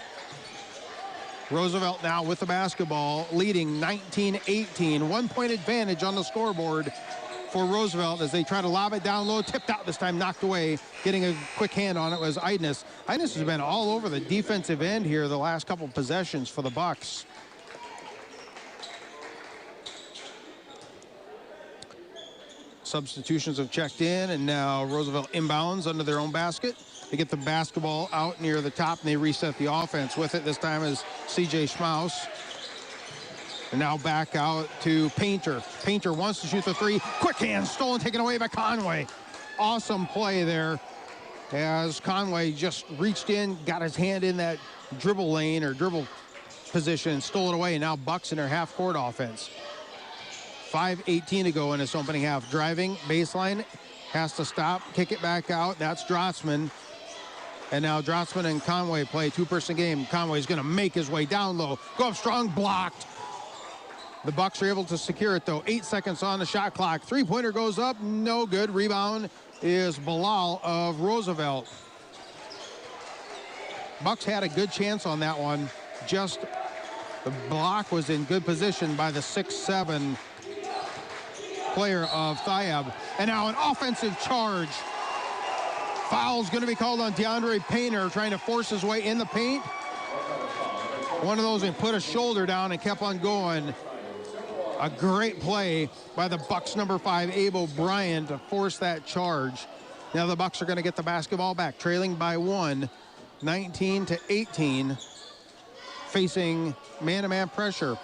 S2: Roosevelt now with the basketball, leading 19-18. 1 point advantage on the scoreboard for Roosevelt as they try to lob it down low. Tipped out this time, knocked away. Getting a quick hand on it was Idnes. Idnes has been all over the defensive end here the last couple of possessions for the Bucks. Substitutions have checked in, and now Roosevelt inbounds under their own basket. They get the basketball out near the top, and they reset the offense with it. This time is C.J. Schmaus. And now back out to Painter. Painter wants to shoot the three. Quick hand, stolen, taken away by Conway. Awesome play there as Conway just reached in, got his hand in that dribble lane or dribble position, and stole it away. And now Bucks in their half-court offense. 5:18 to go in this opening half. Driving, baseline, has to stop, kick it back out. That's Drotzman. And now Drotzman and Conway play a two-person game. Conway's going to make his way down low. Go up strong, blocked. The Bucks are able to secure it, though. 8 seconds on the shot clock. Three-pointer goes up, no good. Rebound is Bilal of Roosevelt. Bucks had a good chance on that one. Just the block was in good position by the 6'7" player of Thiab. And now an offensive charge. Foul's going to be called on DeAndre Painter, trying to force his way in the paint. One of those, and put a shoulder down and kept on going. A great play by the Bucks number 5, Abe O'Brien, to force that charge. Now the Bucks are going to get the basketball back, trailing by 1, 19-18, facing man-to-man pressure.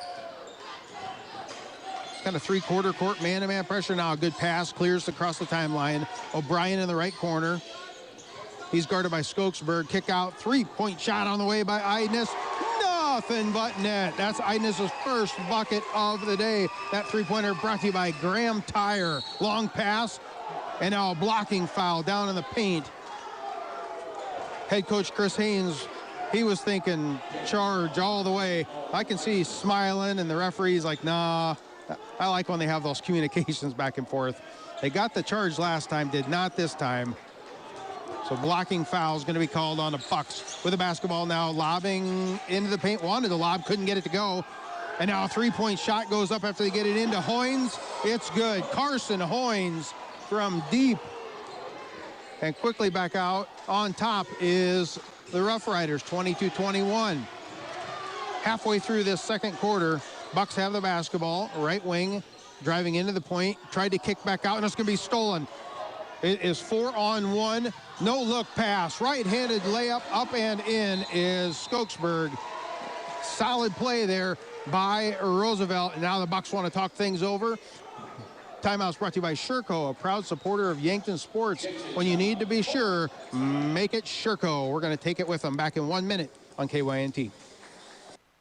S2: Kind of three-quarter court man-to-man pressure now. A good pass, clears across the timeline. O'Brien in the right corner. He's guarded by Skokesberg. Kick out, three-point shot on the way by Idness. Nothing but net. That's Idness' first bucket of the day. That three-pointer brought to you by Graham Tyre. Long pass, and now a blocking foul down in the paint. Head coach Chris Haynes, he was thinking charge all the way. I can see smiling, and the referee's like, nah. I like when they have those communications back and forth. They got the charge last time, did not this time. So blocking foul is going to be called on the Bucks with the basketball now, lobbing into the paint. Wanted to lob, couldn't get it to go. And now a three-point shot goes up after they get it into Hoynes. It's good. Carson Hoynes from deep. And quickly back out. On top is the Roughriders, 22-21. Halfway through this second quarter, Bucks have the basketball, right wing, driving into the point, tried to kick back out, and it's going to be stolen. It is 4-on-1, no look pass, right-handed layup, up and in is Skokesberg. Solid play there by Roosevelt, and now the Bucks want to talk things over. Timeout's brought to you by Sherco, a proud supporter of Yankton sports. When you need to be sure, make it Sherco. We're going to take it with them back in 1 minute on KYNT.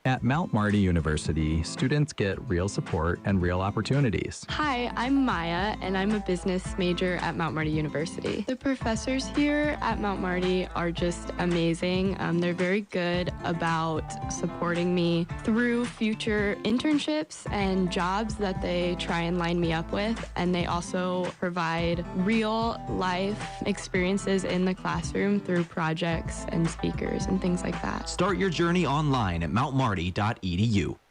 S6: At Mount Marty University, students get real support and real opportunities.
S7: Hi, I'm Maya, and I'm a business major at Mount Marty University. The professors here at Mount Marty are just amazing. They're very good about supporting me through future internships and jobs that they try and line me up with, and they also provide real life experiences in the classroom through projects and speakers and things like that.
S23: Start your journey online at mountmarty.edu.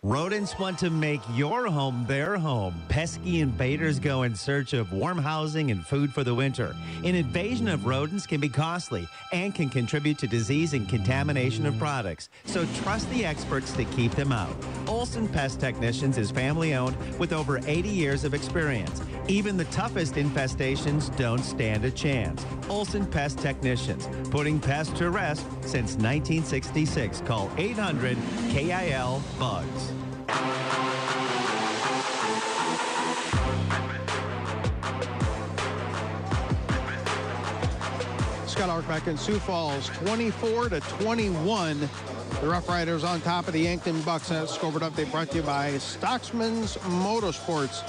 S24: Rodents want to make your home their home. Pesky invaders go in search of warm housing and food for the winter. An invasion of rodents can be costly and can contribute to disease and contamination of products. So trust the experts to keep them out. Olson Pest Technicians is family-owned with over 80 years of experience. Even the toughest infestations don't stand a chance. Olson Pest Technicians, putting pests to rest since 1966. Call 800-KIL-BUGS.
S2: Scott Ulrich back in Sioux Falls, 24-21. The Roughriders on top of the Yankton Bucks. That scored update brought to you by Stocksman's Motorsports,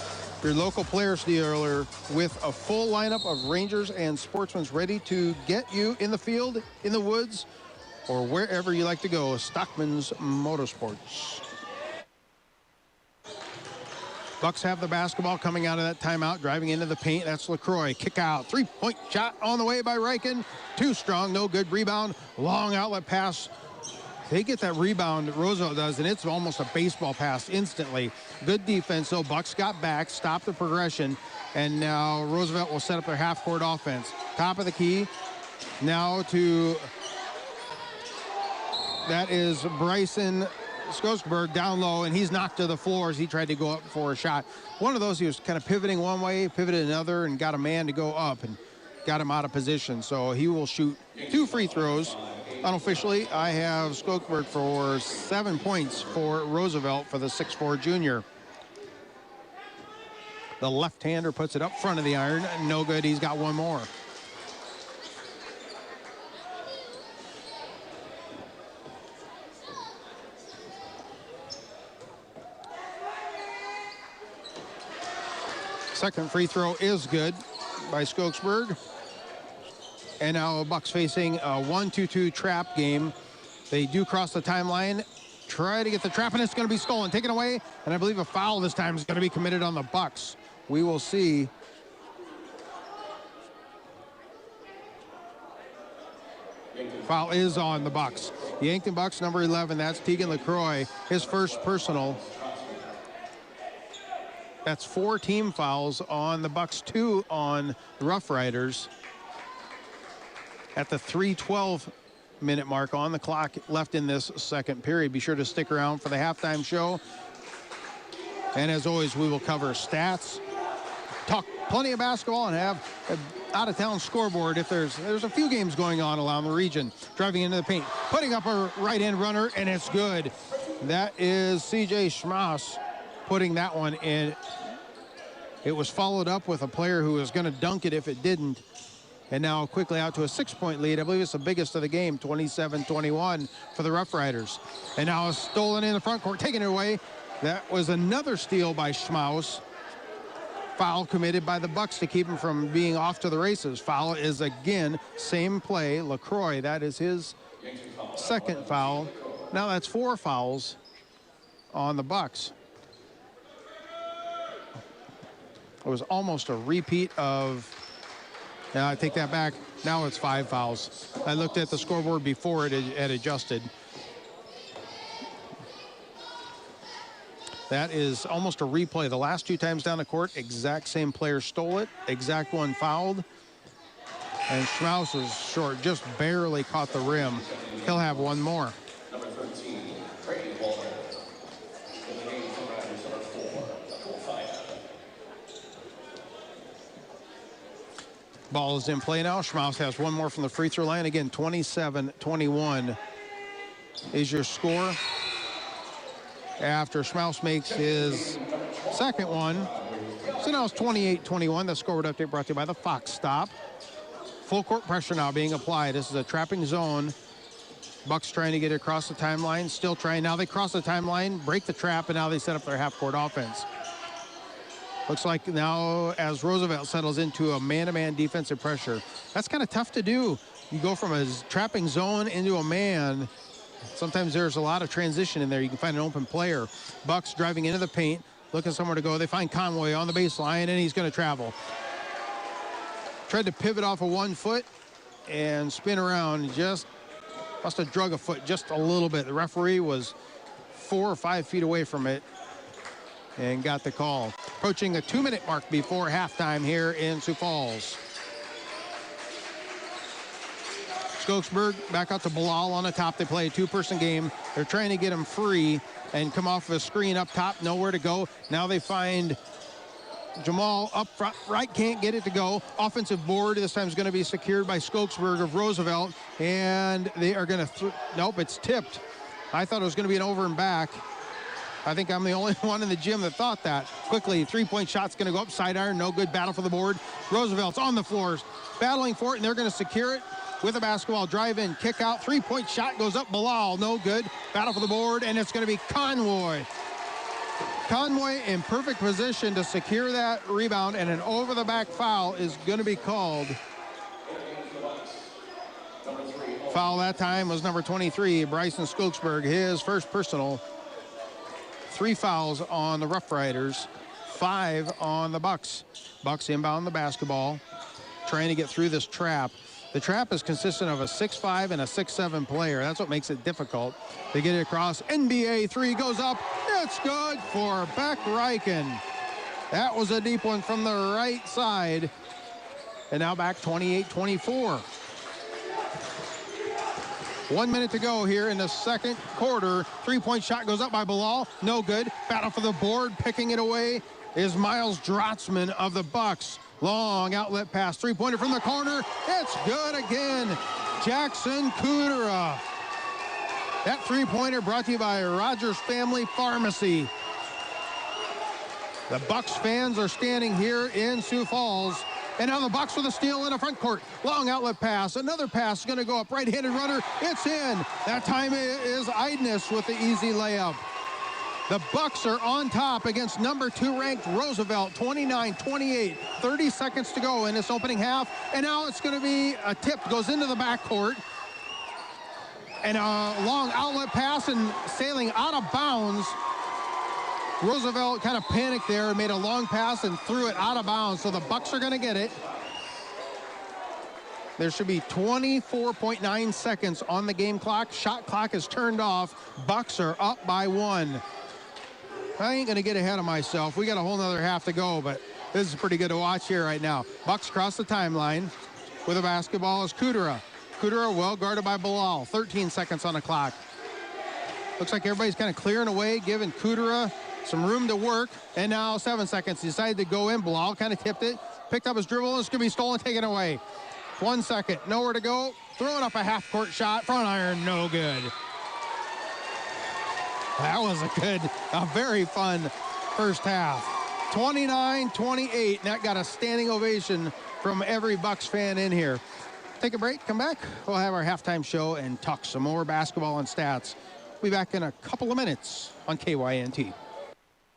S2: your local players dealer with a full lineup of Rangers and Sportsmans ready to get you in the field, in the woods, or wherever you like to go. Stockman's Motorsports. Bucks have the basketball coming out of that timeout, driving into the paint. That's LaCroix. Kick out. Three-point shot on the way by Reichen. Too strong, no good. Rebound. Long outlet pass. They get that rebound, Roosevelt does, and it's almost a baseball pass instantly. Good defense, though. Bucks got back, stopped the progression, and now Roosevelt will set up their half-court offense. Top of the key. Now to, that is Bryson Skosberg down low, and he's knocked to the floor as he tried to go up for a shot. One of those, he was kind of pivoting one way, pivoted another, and got a man to go up and got him out of position. So he will shoot 2 free throws. Unofficially, I have Skokeberg for 7 points for Roosevelt for the 6'4" junior. The left-hander puts it up front of the iron. No good. He's got one more. Second free throw is good by Skokeberg. And now Bucks facing a 1-2-2 trap game. They do cross the timeline, try to get the trap, and it's going to be stolen, taken away, and I believe a foul this time is going to be committed on the Bucks. We will see. Foul is on the Bucks. Yankton Bucks, number 11, that's Tegan LaCroix, his first personal. That's 4 team fouls on the Bucks, 2 on the Roughriders. At the 3:12-minute mark on the clock left in this second period. Be sure to stick around for the halftime show. And as always, we will cover stats, talk plenty of basketball, and have an out-of-town scoreboard if there's a few games going on around the region. Driving into the paint, putting up a right-hand runner, and it's good. That is C.J. Schmaus putting that one in. It was followed up with a player who was going to dunk it if it didn't. And now quickly out to a 6-point lead. I believe it's the biggest of the game, 27-21 for the Roughriders. And now it's stolen in the front court, taking it away. That was another steal by Schmaus. Foul committed by the Bucks to keep him from being off to the races. Foul is again, same play, LaCroix. That is his second foul. Now that's 4 fouls on the Bucks. It was almost a repeat of... I take that back. Now it's 5 fouls. I looked at the scoreboard before it had adjusted. That is almost a replay. The last 2 times down the court, exact same player stole it, exact one fouled. And Schmaus was short, just barely caught the rim. He'll have one more. Ball is in play now. Schmaus has one more from the free throw line. Again, 27-21 is your score. After Schmaus makes his second one. So now it's 28-21. The scoreboard update brought to you by the Fox Stop. Full court pressure now being applied. This is a trapping zone. Bucks trying to get it across the timeline. Still trying. Now they cross the timeline, break the trap, and now they set up their half-court offense. Looks like now as Roosevelt settles into a man-to-man defensive pressure. That's kind of tough to do. You go from a trapping zone into a man. Sometimes there's a lot of transition in there. You can find an open player. Bucks driving into the paint, looking somewhere to go. They find Conway on the baseline, and he's going to travel. Tried to pivot off of 1 foot and spin around. Just must have drug a foot just a little bit. The referee was 4 or 5 feet away from it and got the call. Approaching the 2-minute mark before halftime here in Sioux Falls. Skokeberg back out to Bilal on the top. They play a 2-person game. They're trying to get him free and come off of a screen up top. Nowhere to go. Now they find Jamal up front. Right, can't get it to go. Offensive board this time is going to be secured by Skokeberg of Roosevelt. And they are going to... Nope, it's tipped. I thought it was going to be an over and back. I think I'm the only one in the gym that thought that. Quickly, 3-point shot's going to go up, side iron, no good, battle for the board. Roosevelt's on the floors, battling for it, and they're going to secure it with a basketball. Drive in, kick out, 3-point shot goes up, Bilal, no good. Battle for the board, and it's going to be Conway. Conway in perfect position to secure that rebound, and an over-the-back foul is going to be called. Foul that time was number 23, Bryson Skokeberg, his first personal. 3 fouls on the Roughriders, 5 on the Bucks. Bucks inbound the basketball, trying to get through this trap. The trap is consistent of a 6'5" and a 6'7" player. That's what makes it difficult. They get it across. NBA 3 goes up. It's good for Beck Reichen. That was a deep one from the right side. And now back 28-24. 1 minute to go here in the second quarter. 3-point shot goes up by Bilal. No good. Battle for the board. Picking it away is Miles Drotzman of the Bucks. Long outlet pass. 3-pointer from the corner. It's good again. Jackson Kudera. That three-pointer brought to you by Rogers Family Pharmacy. The Bucks fans are standing here in Sioux Falls. And now the Bucks with a steal in the front court. Long outlet pass. Another pass is going to go up. Right-handed runner. It's in. That time is Idness with the easy layup. The Bucks are on top against number 2 ranked Roosevelt, 29-28. 30 seconds to go in this opening half. And now it's going to be a tip. Goes into the backcourt. And a long outlet pass and sailing out of bounds. Roosevelt kind of panicked there and made a long pass and threw it out of bounds. So the Bucks are going to get it. There should be 24.9 seconds on the game clock. Shot clock is turned off. Bucks are up by 1. I ain't going to get ahead of myself. We got a whole nother half to go, but this is pretty good to watch here right now. Bucks cross the timeline with a basketball is Kudera. Kudera well guarded by Bilal. 13 seconds on the clock. Looks like everybody's kind of clearing away, giving Kudera some room to work. And now 7 seconds. Decided to go in. Bilal kind of tipped it. Picked up his dribble. And it's going to be stolen, taken away. 1 second. Nowhere to go. Throwing up a half-court shot. Front iron, no good. That was a very fun first half. 29-28. And that got a standing ovation from every Bucks fan in here. Take a break. Come back. We'll have our halftime show and talk some more basketball and stats. We'll be back in a couple of minutes on KYNT.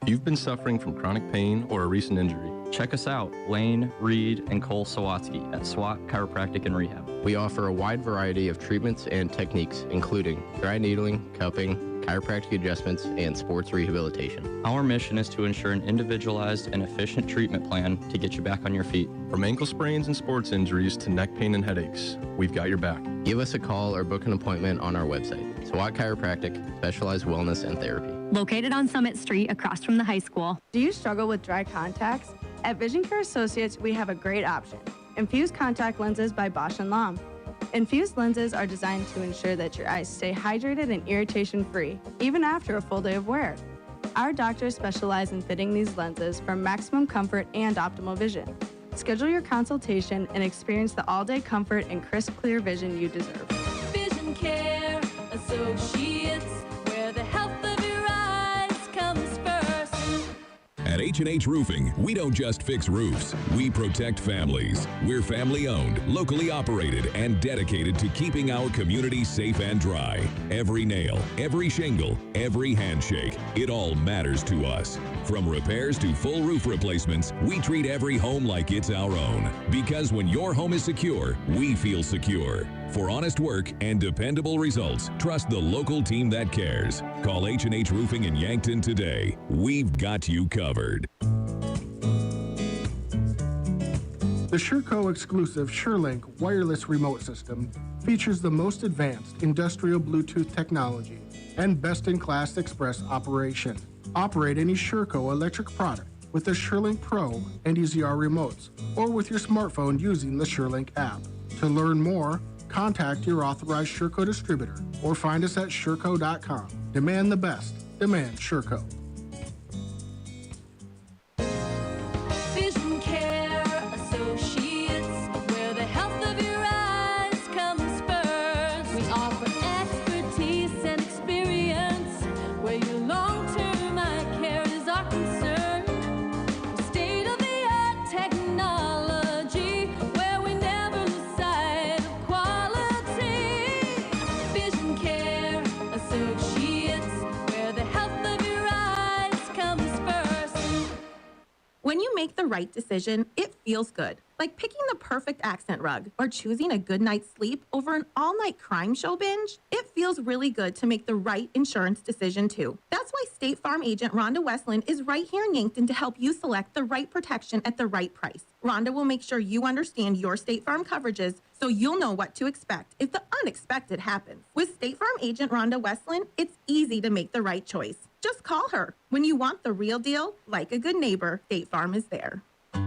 S4: If you've been suffering from chronic pain or a recent injury, check us out, Lane, Reed, and Cole Sawatsky at SWAT Chiropractic and Rehab.
S18: We offer a wide variety of treatments and techniques, including dry needling, cupping, chiropractic adjustments, and sports rehabilitation.
S4: Our mission is to ensure an individualized and efficient treatment plan to get you back on your feet.
S8: From ankle sprains and sports injuries to neck pain and headaches, we've got your back.
S18: Give us a call or book an appointment on our website. SWAT Chiropractic, specialized wellness and therapy.
S9: Located on Summit Street across from the high school.
S10: Do you struggle with dry contacts? At Vision Care Associates, we have a great option. Infused contact lenses by Bosch & Lomb. Infused lenses are designed to ensure that your eyes stay hydrated and irritation-free, even after a full day of wear. Our doctors specialize in fitting these lenses for maximum comfort and optimal vision. Schedule your consultation and experience the all-day comfort and crisp, clear vision you deserve.
S11: Vision Care Associates, where the health of your eyes comes first.
S25: At H&H Roofing, we don't just fix roofs, we protect families. We're family-owned, locally operated, and dedicated to keeping our community safe and dry. Every nail, every shingle, every handshake, it all matters to us. From repairs to full roof replacements, we treat every home like it's our own. Because when your home is secure, we feel secure. For honest work and dependable results, trust the local team that cares. Call H&H Roofing in Yankton today. We've got you covered.
S26: The SureCo exclusive SureLink wireless remote system features the most advanced industrial Bluetooth technology and best-in-class express operation. Operate any SureCo electric product with the SureLink Pro and EZR remotes or with your smartphone using the SureLink app. To learn more, contact your authorized SureCo distributor or find us at sureco.com. Demand the best. Demand SureCo.
S11: Vision Care Associates, where the health of your eyes comes first. We offer expertise and experience, where your long-term eye care is our concern. State-of-the-art technology, where we never lose sight of quality. Vision Care Associates, where the health of your eyes comes first.
S27: When you make the right decision, it feels good. Like picking the perfect accent rug or choosing a good night's sleep over an all-night crime show binge. It feels really good to make the right insurance decision, too. That's why State Farm agent Rhonda Westland is right here in Yankton to help you select the right protection at the right price. Rhonda will make sure you understand your State Farm coverages so you'll know what to expect if the unexpected happens. With State Farm agent Rhonda Westland, it's easy to make the right choice. Just call her. When you want the real deal, like a good neighbor, State Farm is there.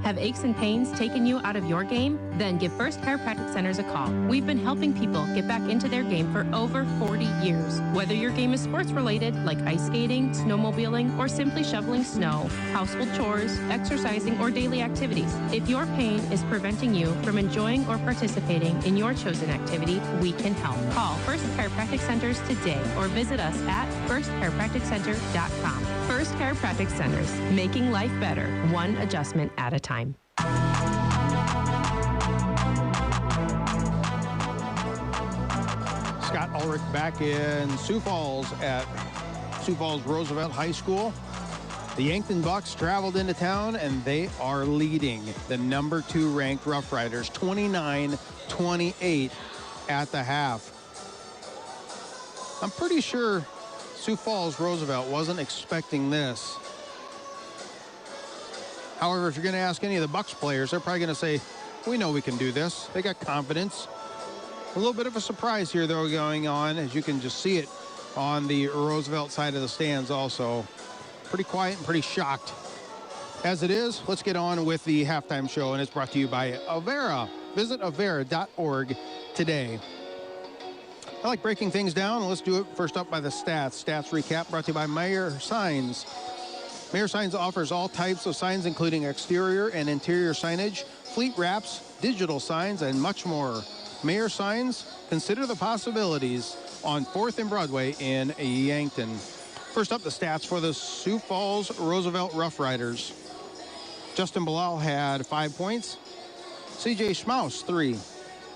S5: Have aches and pains taken you out of your game? Then give First Chiropractic Centers a call. We've been helping people get back into their game for over 40 years. Whether your game is sports related, like ice skating, snowmobiling, or simply shoveling snow, household chores, exercising, or daily activities, if your pain is preventing you from enjoying or participating in your chosen activity, we can help. Call First Chiropractic Centers today or visit us at firstchiropracticcenter.com. First Chiropractic Centers, making life better, one adjustment at a time.
S2: Scott Ulrich back in Sioux Falls at Sioux Falls Roosevelt High School. The Yankton Bucks traveled into town, and they are leading the number 2 ranked Roughriders 29-28 at the half. I'm pretty sure Sioux Falls Roosevelt wasn't expecting this. However, if you're going to ask any of the Bucks players, they're probably going to say, we know we can do this. They got confidence. A little bit of a surprise here, though, going on, as you can just see it on the Roosevelt side of the stands also. Pretty quiet and pretty shocked. As it is, let's get on with the halftime show, and it's brought to you by Avera. Visit avera.org today. I like breaking things down. Let's do it first up by the stats. Stats recap brought to you by Mayer Signs. Mayer Signs offers all types of signs, including exterior and interior signage, fleet wraps, digital signs, and much more. Mayer Signs, consider the possibilities on 4th and Broadway in Yankton. First up, the stats for the Sioux Falls Roosevelt Roughriders. Justin Bilal had 5 points. C.J. Schmaus, 3.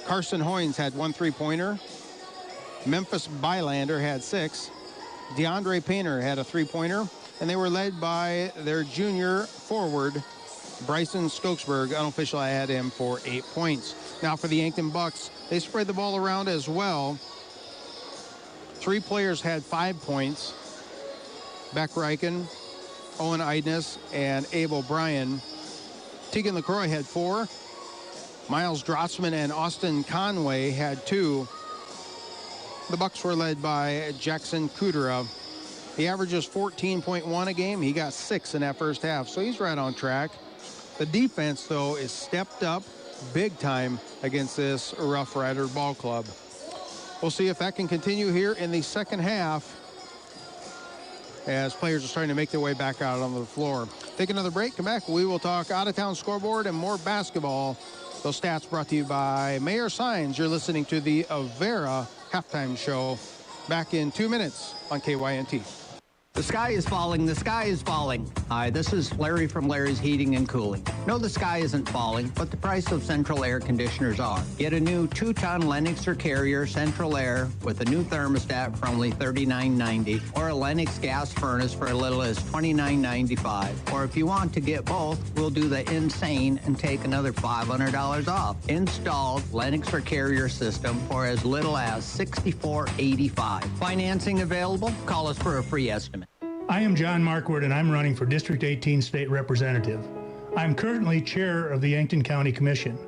S2: Carson Hoynes had 1 3-pointer. Memphis Bylander had 6. DeAndre Painter had a 3-pointer. And they were led by their junior forward, Bryson Skokesberg. Unofficial, I had him for 8 points. Now for the Yankton Bucks, they spread the ball around as well. 3 players had 5 points. Beck Reichen, Owen Idness, and Abe O'Brien. Tegan LaCroix had 4. Miles Drotzman and Austin Conway had 2. The Bucks were led by Jackson Kudera. He averages 14.1 a game. He got 6 in that first half, so he's right on track. The defense, though, is stepped up big time against this Rough Rider ball club. We'll see if that can continue here in the second half as players are starting to make their way back out on the floor. Take another break. Come back. We will talk out-of-town scoreboard and more basketball. Those stats brought to you by Mayer Signs. You're listening to the Avera halftime show. Back in 2 minutes on KYNT.
S12: The sky is falling. The sky is falling. Hi, this is Larry from Larry's Heating and Cooling. No, the sky isn't falling, but the price of central air conditioners are. Get a new 2-ton Lennox or Carrier central air with a new thermostat for only $39.90, or a Lennox gas furnace for as little as $29.95. Or if you want to get both, we'll do the insane and take another $500 off. Installed Lennox or Carrier system for as little as $64.85. Financing available? Call us for a free estimate.
S13: I am John Marquardt, and I'm running for District 18 State Representative. I'm currently chair of the Yankton County Commission.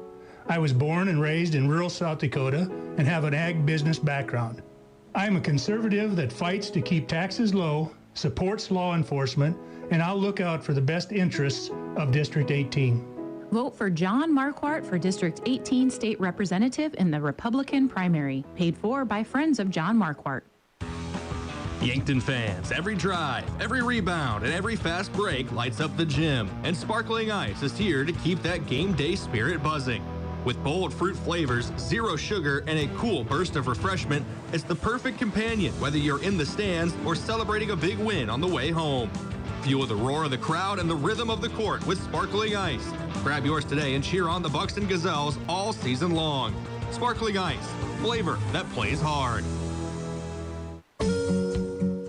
S13: I was born and raised in rural South Dakota and have an ag business background. I'm a conservative that fights to keep taxes low, supports law enforcement, and I'll look out for the best interests of District 18.
S15: Vote for John Marquardt for District 18 State Representative in the Republican primary, paid for by friends of John Marquardt.
S3: Yankton fans, every drive, every rebound, and every fast break lights up the gym, and Sparkling Ice is here to keep that game day spirit buzzing. With bold fruit flavors, zero sugar, and a cool burst of refreshment, it's the perfect companion whether you're in the stands or celebrating a big win on the way home. Fuel the roar of the crowd and the rhythm of the court with Sparkling Ice. Grab yours today and cheer on the Bucks and Gazelles all season long. Sparkling Ice, flavor that plays hard.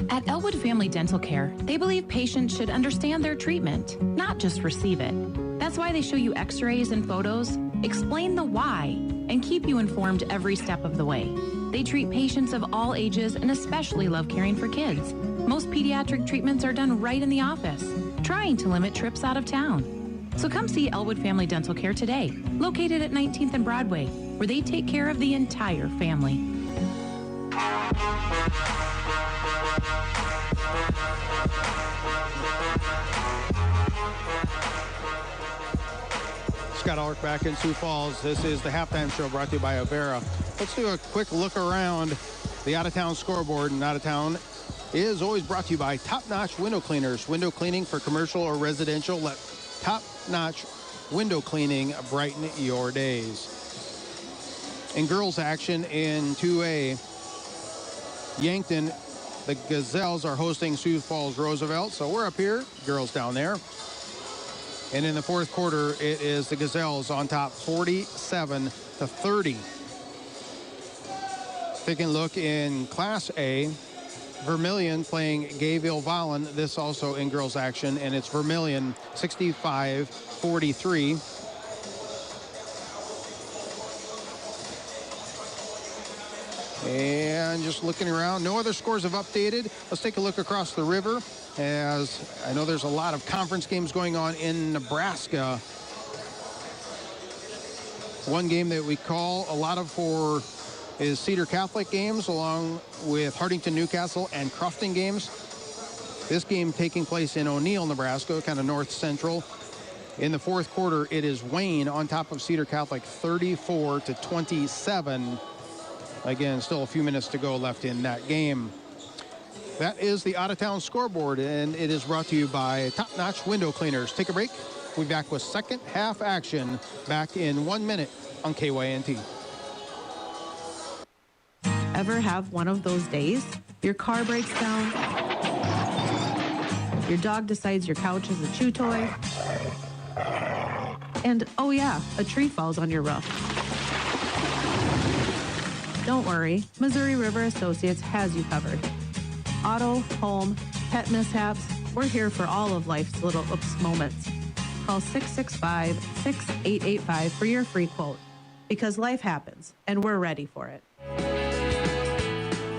S15: At Elwood Family Dental Care, they believe patients should understand their treatment, not just receive it. That's why they show you x-rays and photos, explain the why, and keep you informed every step of the way. They treat patients of all ages and especially love caring for kids. Most pediatric treatments are done right in the office, trying to limit trips out of town. So come see Elwood Family Dental Care today, located at 19th and Broadway, where they take care of the entire family.
S2: Scott Ulrich back in Sioux Falls. This is the halftime show brought to you by Avera. Let's do a quick look around the out-of-town scoreboard. And out-of-town is always brought to you by Top-Notch Window Cleaners. Window cleaning for commercial or residential. Let Top-Notch Window Cleaning brighten your days. In girls action in 2A, Yankton, the Gazelles are hosting Sioux Falls Roosevelt. So we're up here, girls down there. And in the fourth quarter, it is the Gazelles on top 47-30. Taking a look in Class A, Vermilion playing Gayville-Vollen. This also in girls action, and it's Vermilion 65-43. And just looking around, no other scores have updated. Let's take a look across the river, as I know there's a lot of conference games going on in Nebraska. One game that we call a lot of for is Cedar Catholic games, along with Hartington Newcastle and Crofton games. This game taking place in O'Neill, Nebraska, kind of north central. In the fourth quarter, it is Wayne on top of Cedar Catholic 34-27. Again, still a few minutes to go left in that game. That is the out-of-town scoreboard, and it is brought to you by Top-Notch Window Cleaners. Take a break. We'll be back with second half action back in 1 minute on KYNT.
S27: Ever have one of those days? Your car breaks down. Your dog decides your couch is a chew toy. And, oh yeah, a tree falls on your roof. Don't worry, Missouri River Associates has you covered. Auto, home, pet mishaps, we're here for all of life's little oops moments. Call 665-6885 for your free quote. Because life happens, and we're ready for it.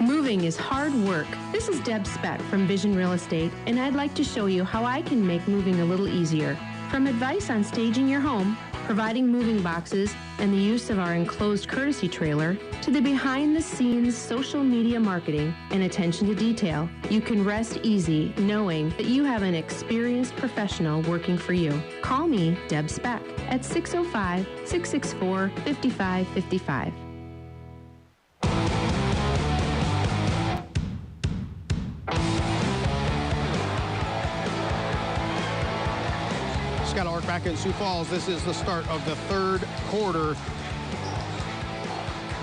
S5: Moving is hard work. This is Deb Speck from Vision Real Estate, and I'd like to show you how I can make moving a little easier. From advice on staging your home, providing moving boxes, and the use of our enclosed courtesy trailer, to the behind-the-scenes social media marketing and attention to detail, you can rest easy knowing that you have an experienced professional working for you. Call me, Deb Speck, at 605-664-5555.
S2: Scott Ulrich back in Sioux Falls. This is the start of the third quarter.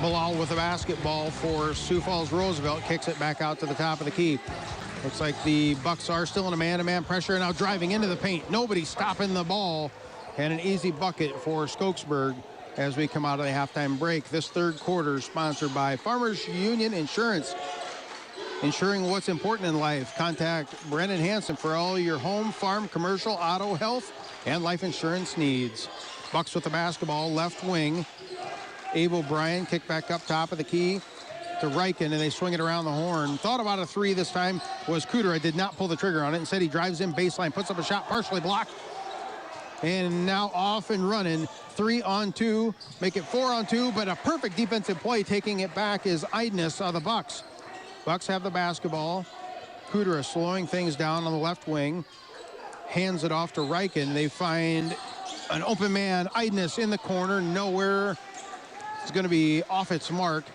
S2: Bilal with the basketball for Sioux Falls Roosevelt. Kicks it back out to the top of the key. Looks like the Bucks are still in a man-to-man pressure, now driving into the paint. Nobody stopping the ball. And an easy bucket for Skokesburg as we come out of the halftime break. This third quarter sponsored by Farmers Union Insurance. Insuring what's important in life. Contact Brennan Hansen for all your home, farm, commercial, auto, health, and life insurance needs. Bucks with the basketball, left wing. Abe O'Brien kick back up top of the key to Reichen, and they swing it around the horn. Thought about a three this time was Kudera. Did not pull the trigger on it. Instead, he drives in baseline, puts up a shot, partially blocked. And now off and running. 3-on-2, make it 4-on-2, but a perfect defensive play taking it back is Idness of the Bucks. Bucks have the basketball. Kudera slowing things down on the left wing. Hands it off to Reichen. They find an open man, Idness in the corner, nowhere. It's going to be off its mark,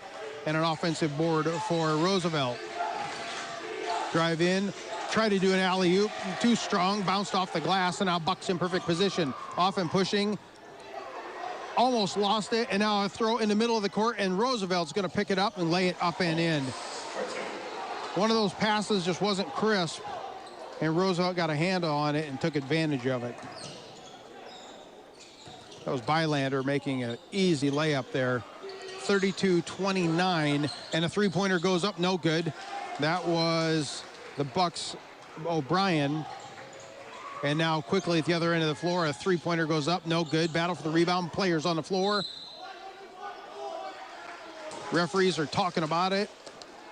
S2: and an offensive board for Roosevelt. Drive in, try to do an alley-oop, too strong, bounced off the glass, and now Bucks in perfect position. Off and pushing, almost lost it, and now a throw in the middle of the court, and Roosevelt's going to pick it up and lay it up and in. One of those passes just wasn't crisp, and Roosevelt got a handle on it and took advantage of it. That was Bylander making an easy layup there. 32-29, and a three-pointer goes up, no good. That was the Bucks' O'Brien. And now quickly at the other end of the floor, a three-pointer goes up, no good. Battle for the rebound, players on the floor. Referees are talking about it,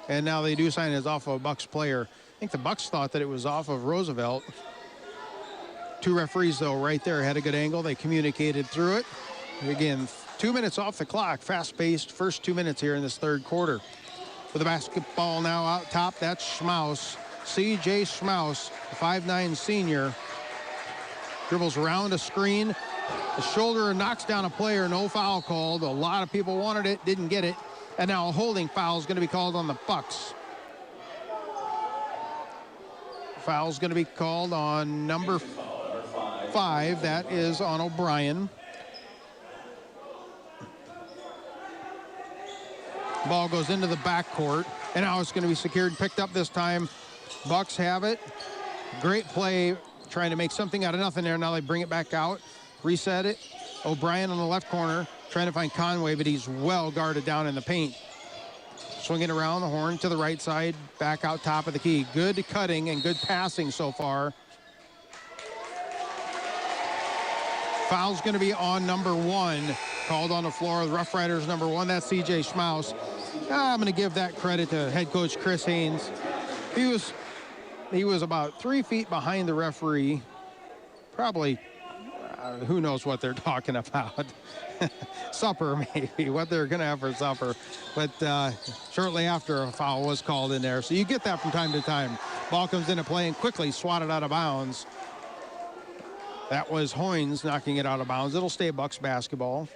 S2: and now they do sign it as off of a Bucks player. I think the Bucks thought that it was off of Roosevelt. Two referees, though, right there had a good angle. They communicated through it. And again, 2 minutes off the clock, fast-paced first 2 minutes here in this third quarter. With the basketball now out top, that's Schmaus. C.J. Schmaus, 5'9" senior. dribbles around a screen. The shoulder knocks down a player, no foul called. A lot of people wanted it, didn't get it. And now a holding foul is going to be called on the Bucks. Foul's going to be called on number 5. That is on O'Brien. Ball goes into the backcourt, and now it's going to be secured and picked up this time. Bucks have it. Great play, trying to make something out of nothing there. Now they bring it back out, reset it. O'Brien on the left corner, trying to find Conway, but he's well guarded down in the paint. Swinging around the horn to the right side, back out top of the key. Good cutting and good passing so far. Foul's going to be on number 1. Called on the floor. The Roughriders number 1. That's C.J. Schmaus. I'm going to give that credit to head coach Chris Haynes. He was about 3 feet behind the referee. Probably, who knows what they're talking about. Supper, maybe, what they're going to have for supper. But shortly after, a foul was called in there. So you get that from time to time. Ball comes into play and quickly swatted out of bounds. That was Hoynes knocking it out of bounds. It'll stay Bucks basketball.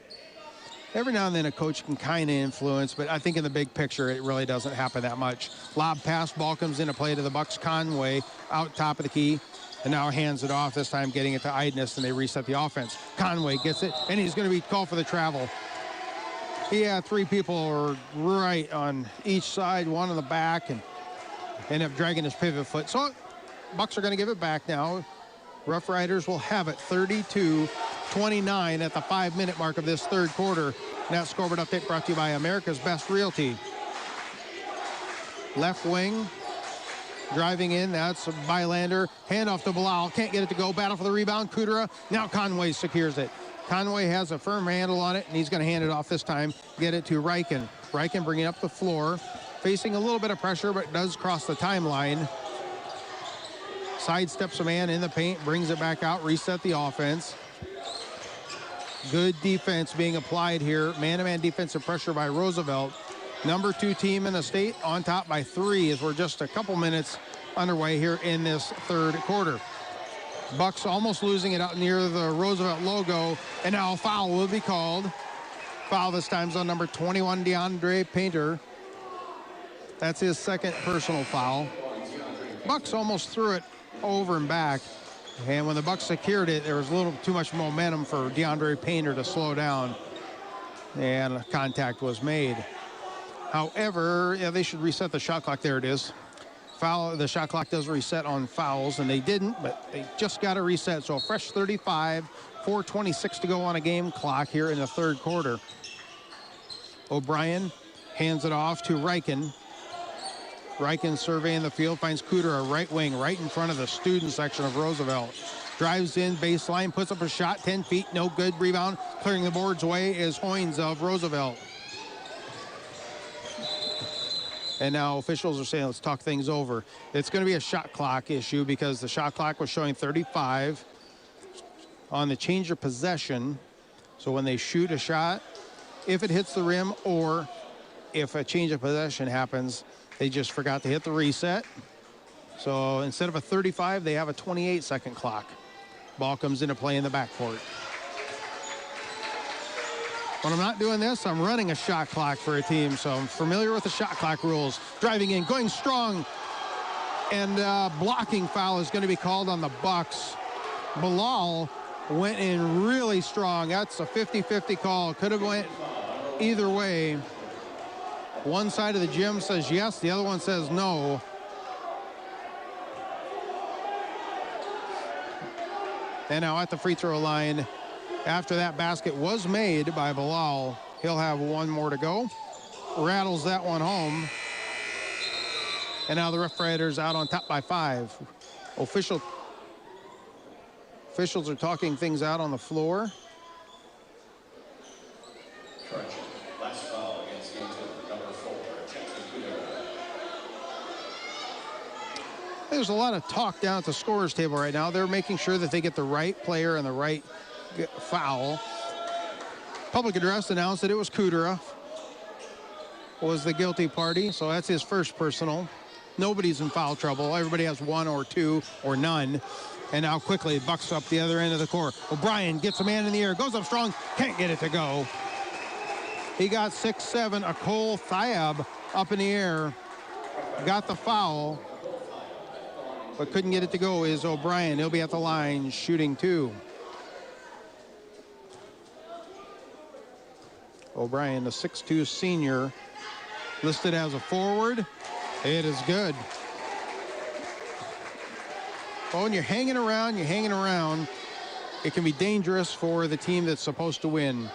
S2: Every now and then a coach can kind of influence, but I think in the big picture it really doesn't happen that much. Lob pass, ball comes into play to the Bucks. Conway out top of the key, and now hands it off, this time getting it to Idness, and they reset the offense. Conway gets it, and he's going to be called for the travel. He had 3 people right on each side, one on the back, and ended up dragging his pivot foot. So Bucks are going to give it back now. Rough Riders will have it 32-29 at the 5-minute mark of this third quarter. That scoreboard update brought to you by America's Best Realty. Left wing, driving in, that's Bylander. Handoff to Bilal, can't get it to go. Battle for the rebound, Kudera. Now Conway secures it. Conway has a firm handle on it, and he's going to hand it off this time. Get it to Reichen. Reichen bringing up the floor, facing a little bit of pressure, but does cross the timeline. Sidesteps a man in the paint, brings it back out, reset the offense. Good defense being applied here. Man-to-man defensive pressure by Roosevelt. Number 2 team in the state, on top by 3 as we're just a couple minutes underway here in this third quarter. Bucks almost losing it out near the Roosevelt logo, and now a foul will be called. Foul this time's on number 21, DeAndre Painter. That's his second personal foul. Bucks almost threw it over and back, and when the Bucks secured it, there was a little too much momentum for DeAndre Painter to slow down, and contact was made. However, yeah, they should reset the shot clock. There it is. Foul. The shot clock does reset on fouls, and they didn't, but they just got to reset. So a fresh 35, 4:26 to go on a game clock here in the third quarter. O'Brien hands it off to Reichen. Reichen surveying the field, finds Kudera right wing, right in front of the student section of Roosevelt. Drives in, baseline, puts up a shot, 10 feet, no good. Rebound, clearing the boards away is Hoynes of Roosevelt. And now officials are saying, let's talk things over. It's going to be a shot clock issue because the shot clock was showing 35 on the change of possession. So when they shoot a shot, if it hits the rim or if a change of possession happens, they just forgot to hit the reset. So instead of a 35, they have a 28-second clock. Ball comes into play in the backcourt. When I'm not doing this, I'm running a shot clock for a team, so I'm familiar with the shot clock rules. Driving in, going strong, and blocking foul is going to be called on the Bucks. Bilal went in really strong. That's a 50-50 call. Could have went either way. One side of the gym says yes, the other one says no. And now at the free throw line, after that basket was made by Bilal, he'll have one more to go. Rattles that one home. And now the Roughriders out on top by 5. Officials are talking things out on the floor.
S1: Last foul against Yankton, number 4.
S2: There's a lot of talk down at the scorer's table right now. They're making sure that they get the right player and the right foul. Public address announced that it was Kudera was the guilty party, so that's his first personal. Nobody's in foul trouble. Everybody has 1 or 2 or none. And now quickly, Bucks up the other end of the court. O'Brien gets a man in the air, goes up strong, can't get it to go. He got 6-7. A Cole Thiab up in the air, got the foul, but couldn't get it to go is O'Brien. He'll be at the line shooting 2. O'Brien, the 6'2 senior, listed as a forward. It is good. Oh, when you're hanging around, it can be dangerous for the team that's supposed to win.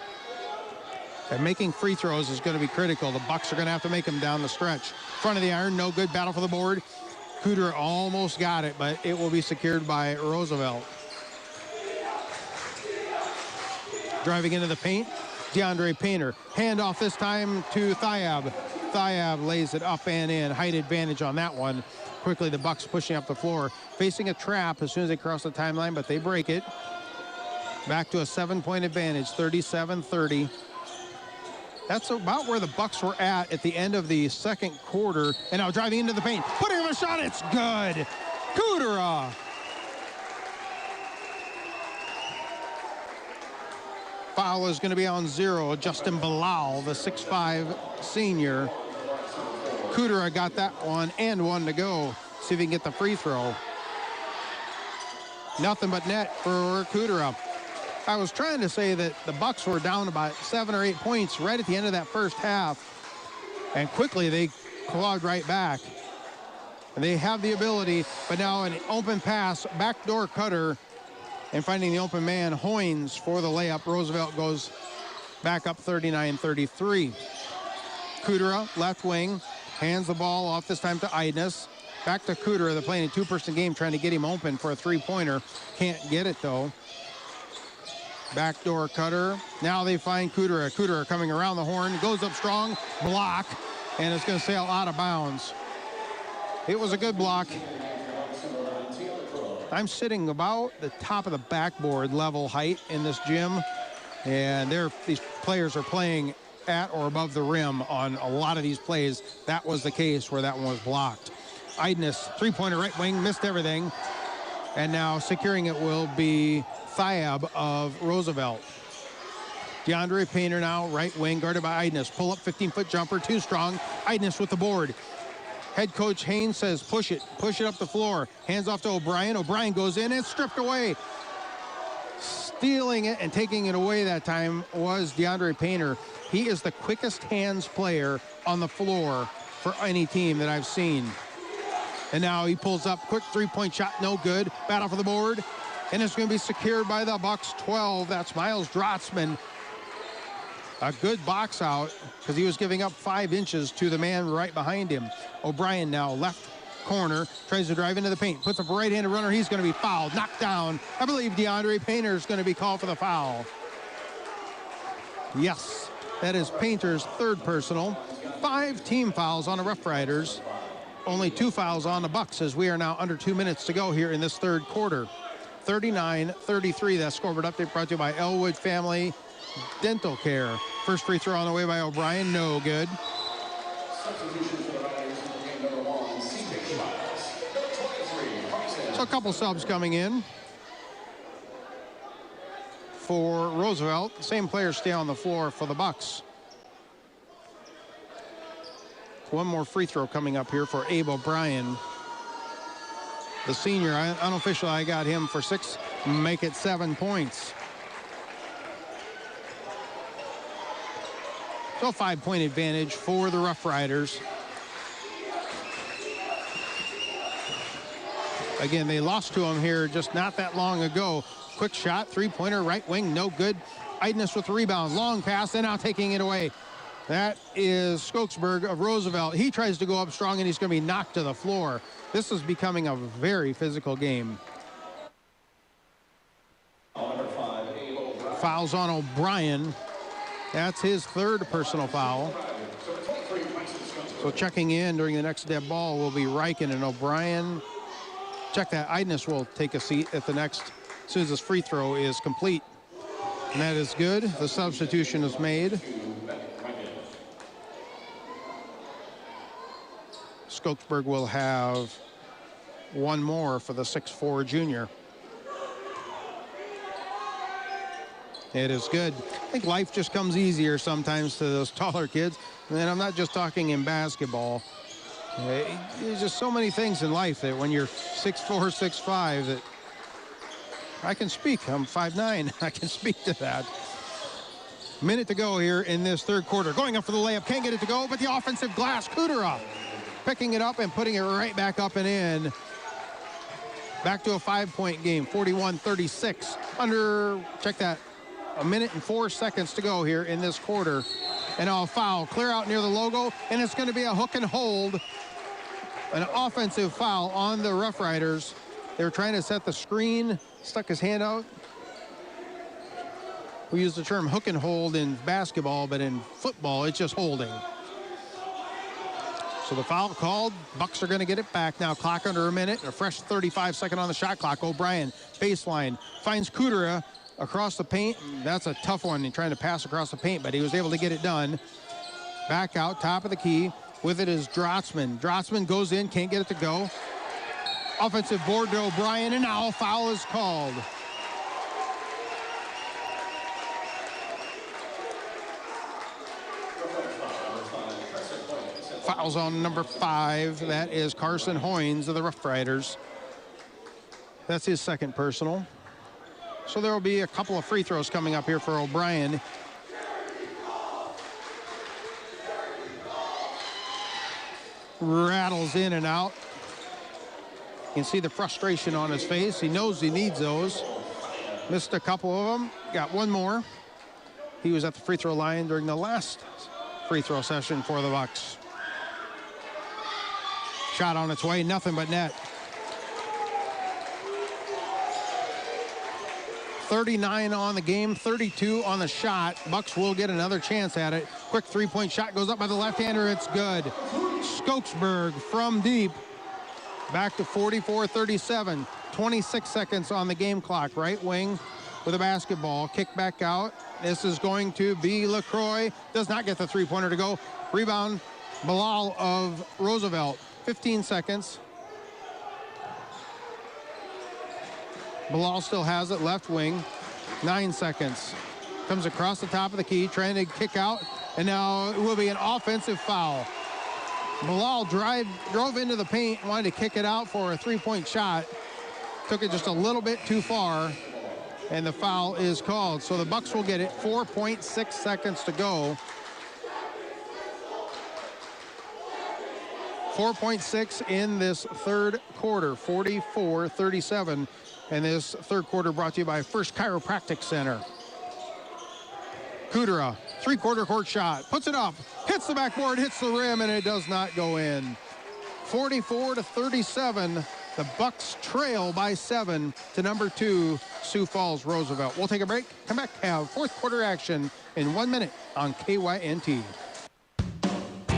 S2: And making free throws is going to be critical. The Bucks are going to have to make them down the stretch. Front of the iron, no good. Battle for the board. Cooter almost got it, but it will be secured by Roosevelt. Driving into the paint, DeAndre Painter. Handoff this time to Thiab. Thiab lays it up and in. Height advantage on that one. Quickly, the Bucks pushing up the floor, facing a trap as soon as they cross the timeline, but they break it. Back to a 7-point advantage, 37-30. That's about where the Bucks were at the end of the second quarter. And now driving into the paint, putting him a shot, it's good. Kudera. Foul is going to be on 0. Justin Bilal, the 6'5 senior. Kudera got that one and one to go. See if he can get the free throw. Nothing but net for Kudera. I was trying to say that the Bucks were down about 7 or 8 points right at the end of that first half. And quickly they clawed right back. And they have the ability, but now an open pass, backdoor cutter, and finding the open man, Hoynes for the layup. Roosevelt goes back up 39-33. Kudera, left wing, hands the ball off this time to Idness. Back to Kudera. They're playing a 2-person game trying to get him open for a 3-pointer. Can't get it though. Backdoor cutter. Now they find Kudera. Kudera coming around the horn, goes up strong, block, and it's going to sail out of bounds. It was a good block. I'm sitting about the top of the backboard level height in this gym, and these players are playing at or above the rim on a lot of these plays. That was the case where that one was blocked. Idness, 3-pointer right wing, missed everything. And now securing it will be Thiab of Roosevelt. DeAndre Painter now, right wing, guarded by Idness. Pull up 15-foot jumper, too strong. Idness with the board. Head coach Haynes says, push it up the floor. Hands off to O'Brien. O'Brien goes in and stripped away. Stealing it and taking it away that time was DeAndre Painter. He is the quickest hands player on the floor for any team that I've seen. And now he pulls up, quick 3-point shot, no good. Battle for the board, and it's going to be secured by the Bucks 12. That's Miles Drotzman. A good box out because he was giving up 5 inches to the man right behind him. O'Brien now left corner, tries to drive into the paint, puts up a right-handed runner. He's going to be fouled, knocked down. I believe DeAndre Painter is going to be called for the foul. Yes, that is Painter's 3rd personal. 5 team fouls on the Roughriders. Only 2 fouls on the Bucks as we are now under 2 minutes to go here in this 3rd quarter. 39-33, that scoreboard update brought to you by Elwood Family Dental Care. First free throw on the way by O'Brien, no good. So a couple subs coming in for Roosevelt. Same players stay on the floor for the Bucks. One more free throw coming up here for Abe O'Brien. The senior, unofficial, I got him for 6, make it 7 points. So a 5-point advantage for the Roughriders. Again, they lost to him here just not that long ago. Quick shot, 3-pointer, right wing, no good. Idness with the rebound, long pass, and now taking it away. That is Skokesberg of Roosevelt. He tries to go up strong, and he's going to be knocked to the floor. This is becoming a very physical game. Fouls on O'Brien. That's his 3rd personal foul. So checking in during the next dead ball will be Reichen and O'Brien. Check that. Idness will take a seat at the next, as soon as this free throw is complete. And that is good. The substitution is made. Skokesberg will have one more for the 6'4 junior. It is good. I think life just comes easier sometimes to those taller kids. And I'm not just talking in basketball. There's just so many things in life that when you're 6'4", 6'5", that I can speak. I'm 5'9". I can speak to that. Minute to go here in this third quarter. Going up for the layup. Can't get it to go, but the offensive glass. Kudera picking it up and putting it right back up and in. Back to a 5-point game. 41-36. Check that. A minute and 4 seconds to go here in this quarter. And a foul. Clear out near the logo, and it's going to be a hook and hold. An offensive foul on the Roughriders. They were trying to set the screen. Stuck his hand out. We use the term hook and hold in basketball, but in football, it's just holding. So the foul called. Bucks are going to get it back now. Clock under a minute. A fresh 35-second on the shot clock. O'Brien, baseline, finds Kudera across the paint. That's a tough one. He's trying to pass across the paint, but he was able to get it done. Back out, top of the key. With it is Drotzman. Drotzman goes in, can't get it to go. Offensive board to O'Brien, and now a foul is called. Fouls on number 5. That is Carson Hoynes of the Roughriders. That's his second personal. So there will be a couple of free throws coming up here for O'Brien. Rattles in and out. You can see the frustration on his face. He knows he needs those. Missed a couple of them. Got one more. He was at the free throw line during the last free throw session for the Bucks. Shot on its way, nothing but net. 39 on the game, 32 on the shot. Bucks will get another chance at it. Quick three-point shot goes up by the left-hander. It's good. Skokesberg from deep. Back to 44-37. 26 seconds on the game clock. Right wing with a basketball. Kick back out. This is going to be LaCroix. Does not get the three-pointer to go. Rebound, Bilal of Roosevelt. 15 seconds. Bilal still has it, left wing. 9 seconds. Comes across the top of the key, trying to kick out, and now it will be an offensive foul. Bilal drove into the paint, wanted to kick it out for a three-point shot. Took it just a little bit too far, and the foul is called. So the Bucks will get it. 4.6 seconds to go. 4.6 in this third quarter, 44-37. And this third quarter brought to you by First Chiropractic Center. Kudera, three-quarter court shot, puts it up, hits the backboard, hits the rim, and it does not go in. 44-37. The Bucks trail by 7 to number 2, Sioux Falls Roosevelt. We'll take a break, come back, have fourth quarter action in 1 minute on KYNT.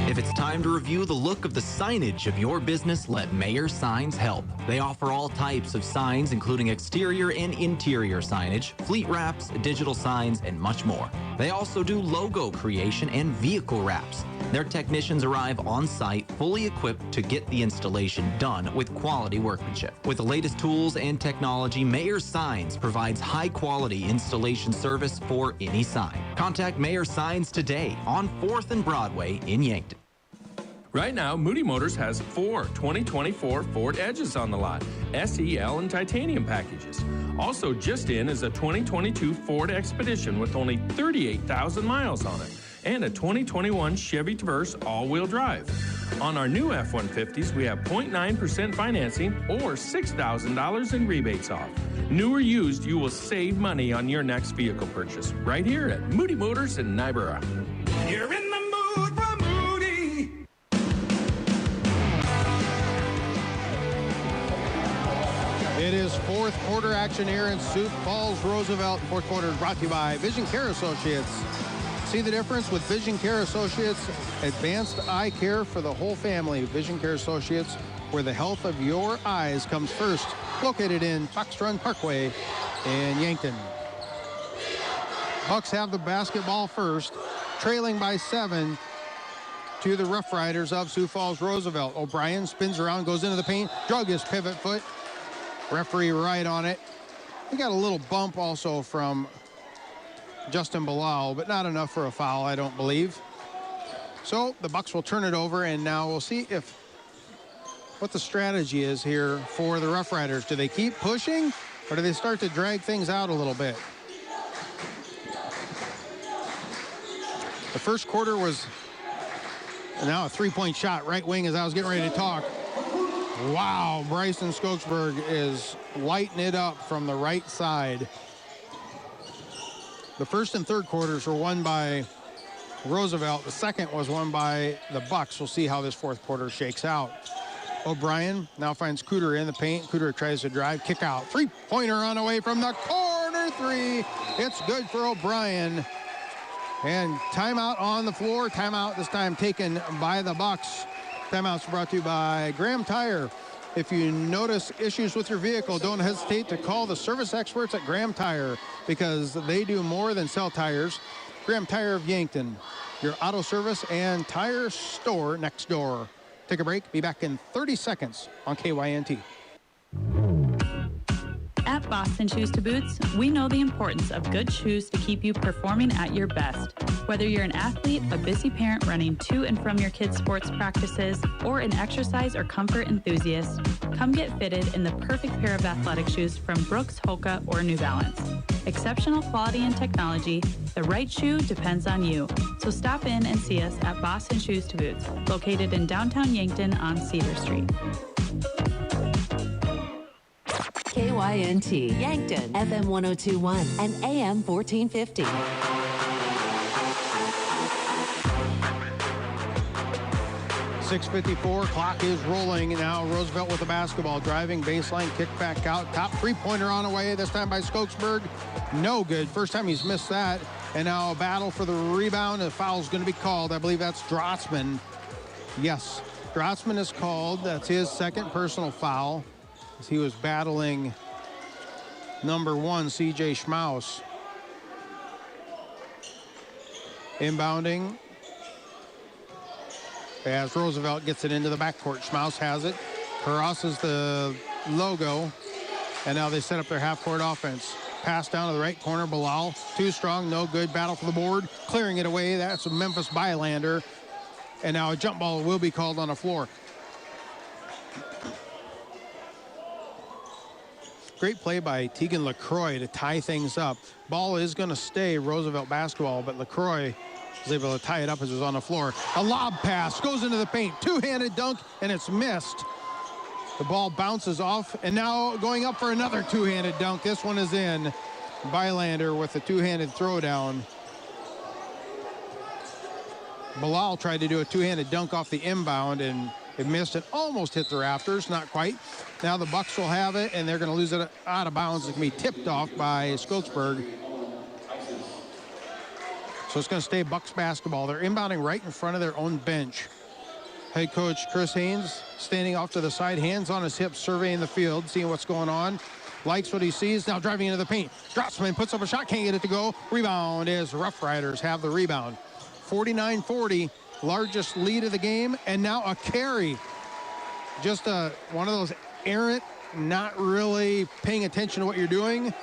S23: If it's time to review the look of the signage of your business, let Mayor Signs help. They offer all types of signs, including exterior and interior signage, fleet wraps, digital signs, and much more. They also do logo creation and vehicle wraps. Their technicians arrive on site, fully equipped to get the installation done with quality workmanship. With the latest tools and technology, Mayor Signs provides high-quality installation service for any sign. Contact Mayor Signs today on 4th and Broadway in Yankton.
S14: Right now, Moody Motors has 4 2024 Ford Edges on the lot, SEL and titanium packages. Also just in is a 2022 Ford Expedition with only 38,000 miles on it, and a 2021 Chevy Traverse all-wheel drive. On our new F-150s, we have 0.9% financing or $6,000 in rebates off. New or used, you will save money on your next vehicle purchase right here at Moody Motors in Nyborough.
S11: You're in the mood for Moody.
S2: It is fourth quarter action here in Sioux Falls Roosevelt. Fourth quarter is brought to you by Vision Care Associates. See the difference with Vision Care Associates? Advanced eye care for the whole family. Vision Care Associates, where the health of your eyes comes first. Located in Fox Run Parkway in Yankton. Bucks have the basketball first, trailing by 7 to the Roughriders of Sioux Falls Roosevelt. O'Brien spins around, goes into the paint, drug his pivot foot. Referee right on it. He got a little bump also from Justin Bilal, but not enough for a foul, I don't believe. So the Bucks will turn it over, and now we'll see what the strategy is here for the Roughriders. Do they keep pushing, or do they start to drag things out a little bit? The first quarter was now a three-point shot, right wing, as I was getting ready to talk. Wow, Bryson Skokesberg is lighting it up from the right side. The first and third quarters were won by Roosevelt. The second was won by the Bucks. We'll see how this fourth quarter shakes out. O'Brien now finds Cooter in the paint. Cooter tries to drive, kick out. Three-pointer on the way from the corner three. It's good for O'Brien. And timeout on the floor. Timeout this time taken by the Bucks. Timeout's brought to you by Graham Tire. If you notice issues with your vehicle, don't hesitate to call the service experts at Graham Tire, because they do more than sell tires. Graham Tire of Yankton, your auto service and tire store next door. Take a break. Be back in 30 seconds on KYNT.
S6: At Boston Shoes to Boots, we know the importance of good shoes to keep you performing at your best. Whether you're an athlete, a busy parent running to and from your kids' sports practices, or an exercise or comfort enthusiast, come get fitted in the perfect pair of athletic shoes from Brooks, Hoka, or New Balance. Exceptional quality and technology, the right shoe depends on you. So stop in and see us at Boston Shoes to Boots, located in downtown Yankton on Cedar Street.
S16: KYNT, Yankton, FM 1021 and AM 1450.
S2: 6:54, clock is rolling now. Roosevelt with the basketball, driving baseline, kick back out. Top three-pointer on the way, this time by Skokesberg. No good. First time he's missed that. And now a battle for the rebound. A foul's going to be called. I believe that's Drotzman. Yes, Drotzman is called. That's his second personal foul, as he was battling number 1, C.J. Schmaus. Inbounding as Roosevelt gets it into the backcourt. Schmaus has it, crosses the logo, and now they set up their half-court offense. Pass down to the right corner, Bilal. Too strong, no good. Battle for the board, clearing it away. That's a Memphis Bylander. And now a jump ball will be called on the floor. Great play by Tegan LaCroix to tie things up. Ball is going to stay Roosevelt basketball, but LaCroix was able to tie it up as it was on the floor. A lob pass goes into the paint. Two-handed dunk, and it's missed. The ball bounces off, and now going up for another two-handed dunk. This one is in. Bylander with a two-handed throwdown. Bilal tried to do a two-handed dunk off the inbound, and it missed. It almost hit the rafters, not quite. Now the Bucks will have it, and they're going to lose it out of bounds. It can be tipped off by Skokesberg. So it's going to stay Bucks basketball. They're inbounding right in front of their own bench. Head coach Chris Haynes standing off to the side, hands on his hips, surveying the field, seeing what's going on. Likes what he sees, now driving into the paint. Drotzman puts up a shot, can't get it to go. Rebound is Roughriders have the rebound. 49-40, largest lead of the game, and now a carry. Just one of those errant, not really paying attention to what you're doing,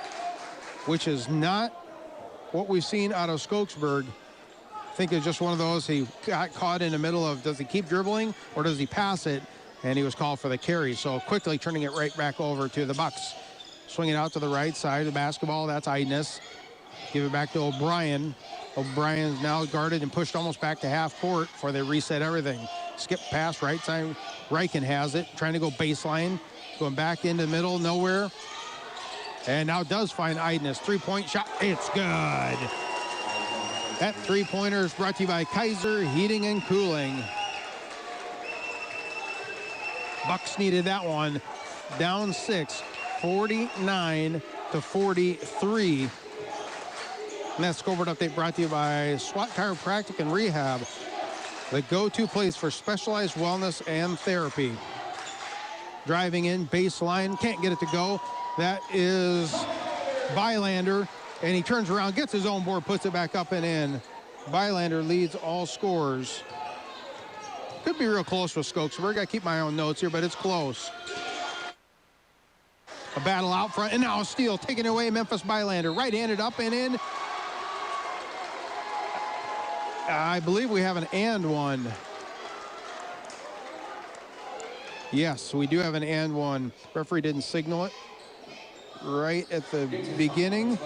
S2: which is not what we've seen out of Skokesberg. I think it's just one of those, he got caught in the middle of, does he keep dribbling or does he pass it? And he was called for the carry. So quickly turning it right back over to the Bucks. Swinging out to the right side of the basketball, that's Idness. Give it back to O'Brien. O'Brien's now guarded and pushed almost back to half court before they reset everything. Skip pass, right side, Riken has it, trying to go baseline. Going back into the middle, nowhere. And now does find Idness. Three-point shot, it's good. That three-pointer is brought to you by Kaiser Heating and Cooling. Bucks needed that one. Down 6, 49-43. And that scoreboard update brought to you by SWAT Chiropractic and Rehab, the go-to place for specialized wellness and therapy. Driving in, baseline, can't get it to go. That is Bylander, and he turns around, gets his own board, puts it back up and in. Bylander leads all scorers. Could be real close with Skokesberg. I keep my own notes here, but it's close. A battle out front, and now a steal taken away. Memphis Bylander, right-handed up and in. I believe we have an and one. Yes, we do have an and one. Referee didn't signal it right at the beginning.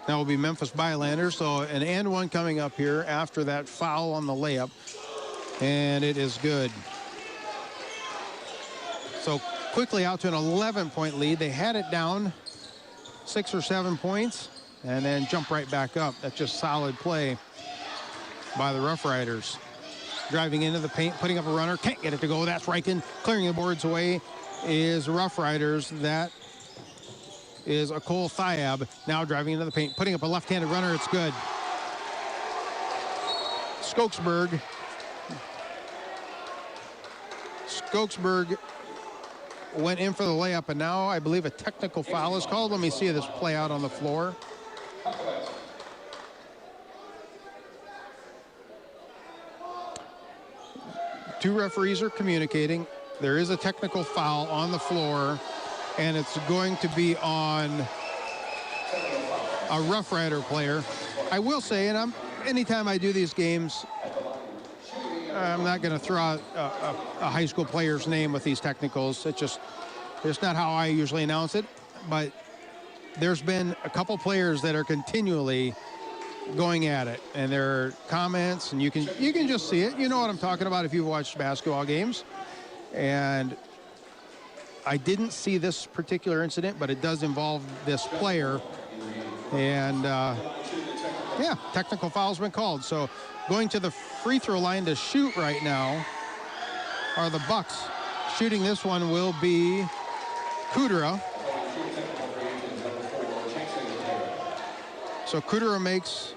S2: That will be Memphis Bylander. So an and one coming up here after that foul on the layup. And it is good. So quickly out to an 11-point lead. They had it down 6 or 7 points and then jump right back up. That's just solid play by the Roughriders. Driving into the paint, putting up a runner, can't get it to go. That's Reichen. Clearing the boards away is Roughriders. That is a Cole Thiab. Now driving into the paint, putting up a left-handed runner. It's good. Skokesberg went in for the layup, and now I believe a technical foul is called. Let me see this play out on the floor. Two referees are communicating. There is a technical foul on the floor, and it's going to be on a Rough Rider player. I will say, and anytime I do these games, I'm not going to throw out a high school player's name with these technicals. It's not how I usually announce it, but there's been a couple players that are continually going at it, and their comments, and you can just see it. You know what I'm talking about if you've watched basketball games. And I didn't see this particular incident, but it does involve this player. And yeah, technical foul's been called. So going to the free throw line to shoot right now are the Bucks. Shooting this one will be Kudera. So Kudera makes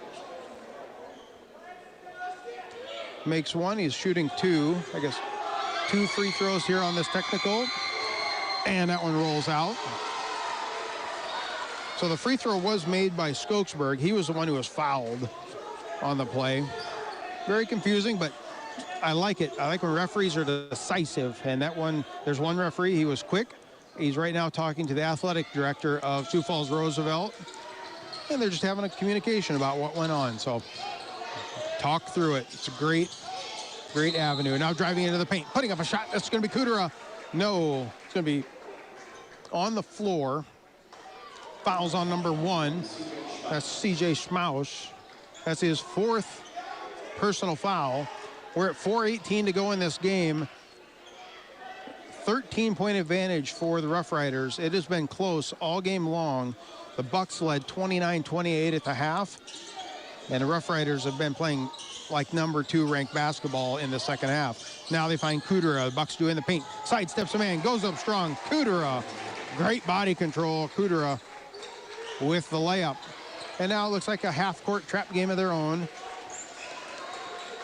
S2: one. He's shooting two. I guess 2 free throws here on this technical. And that one rolls out. So the free throw was made by Skokesberg. He was the one who was fouled on the play. Very confusing, but I like it. I like when referees are decisive. And that one, there's one referee. He was quick. He's right now talking to the athletic director of Sioux Falls Roosevelt. And they're just having a communication about what went on. So talk through it. It's a great avenue. Now driving into the paint, putting up a shot. That's going to be Kudera. No, it's going to be on the floor. Fouls on number 1. That's C.J. Schmausch. That's his 4th personal foul. We're at 4:18 to go in this game. 13-point advantage for the Rough Riders. It has been close all game long. The Bucks led 29-28 at the half. And the Rough Riders have been playing like number 2 ranked basketball in the second half. Now they find Kudera. The Bucks do in the paint. Sidesteps a man, goes up strong. Kudera. Great body control. Kudera with the layup. And now it looks like a half-court trap game of their own.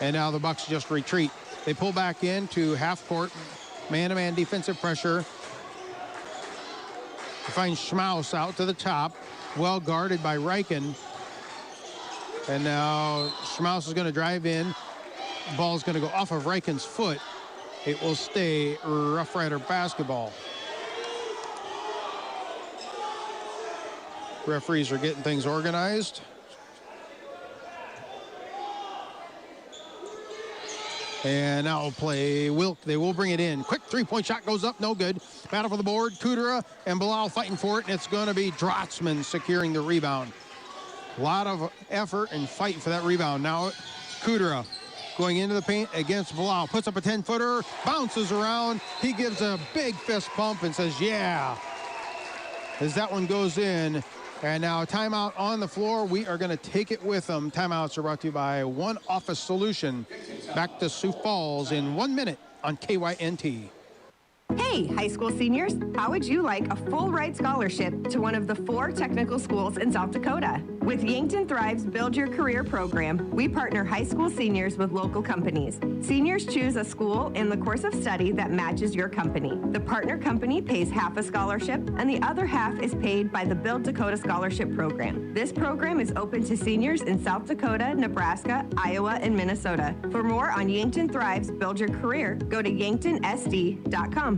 S2: And now the Bucks just retreat. They pull back into half-court, man-to-man defensive pressure. They find Schmaus out to the top, well guarded by Reichen. And now Schmaus is going to drive in. Ball's going to go off of Reichen's foot. It will stay Rough Rider basketball. Referees are getting things organized. And now play Wilk. They will bring it in. Quick three-point shot goes up, no good. Battle for the board. Kudera and Bilal fighting for it, and it's going to be Drotzman securing the rebound. A lot of effort and fight for that rebound. Now Kudera going into the paint against Bilal. Puts up a 10-footer, bounces around. He gives a big fist pump and says, yeah. As that one goes in. And now a timeout on the floor. We are going to take it with them. Timeouts are brought to you by One Office Solution. Back to Sioux Falls in 1 minute on KYNT.
S7: Hey, high school seniors, how would you like a full ride scholarship to one of the 4 technical schools in South Dakota? With Yankton Thrive's Build Your Career program, we partner high school seniors with local companies. Seniors choose a school and the course of study that matches your company. The partner company pays half a scholarship, and the other half is paid by the Build Dakota Scholarship Program. This program is open to seniors in South Dakota, Nebraska, Iowa, and Minnesota. For more on Yankton Thrive's Build Your Career, go to yanktonsd.com.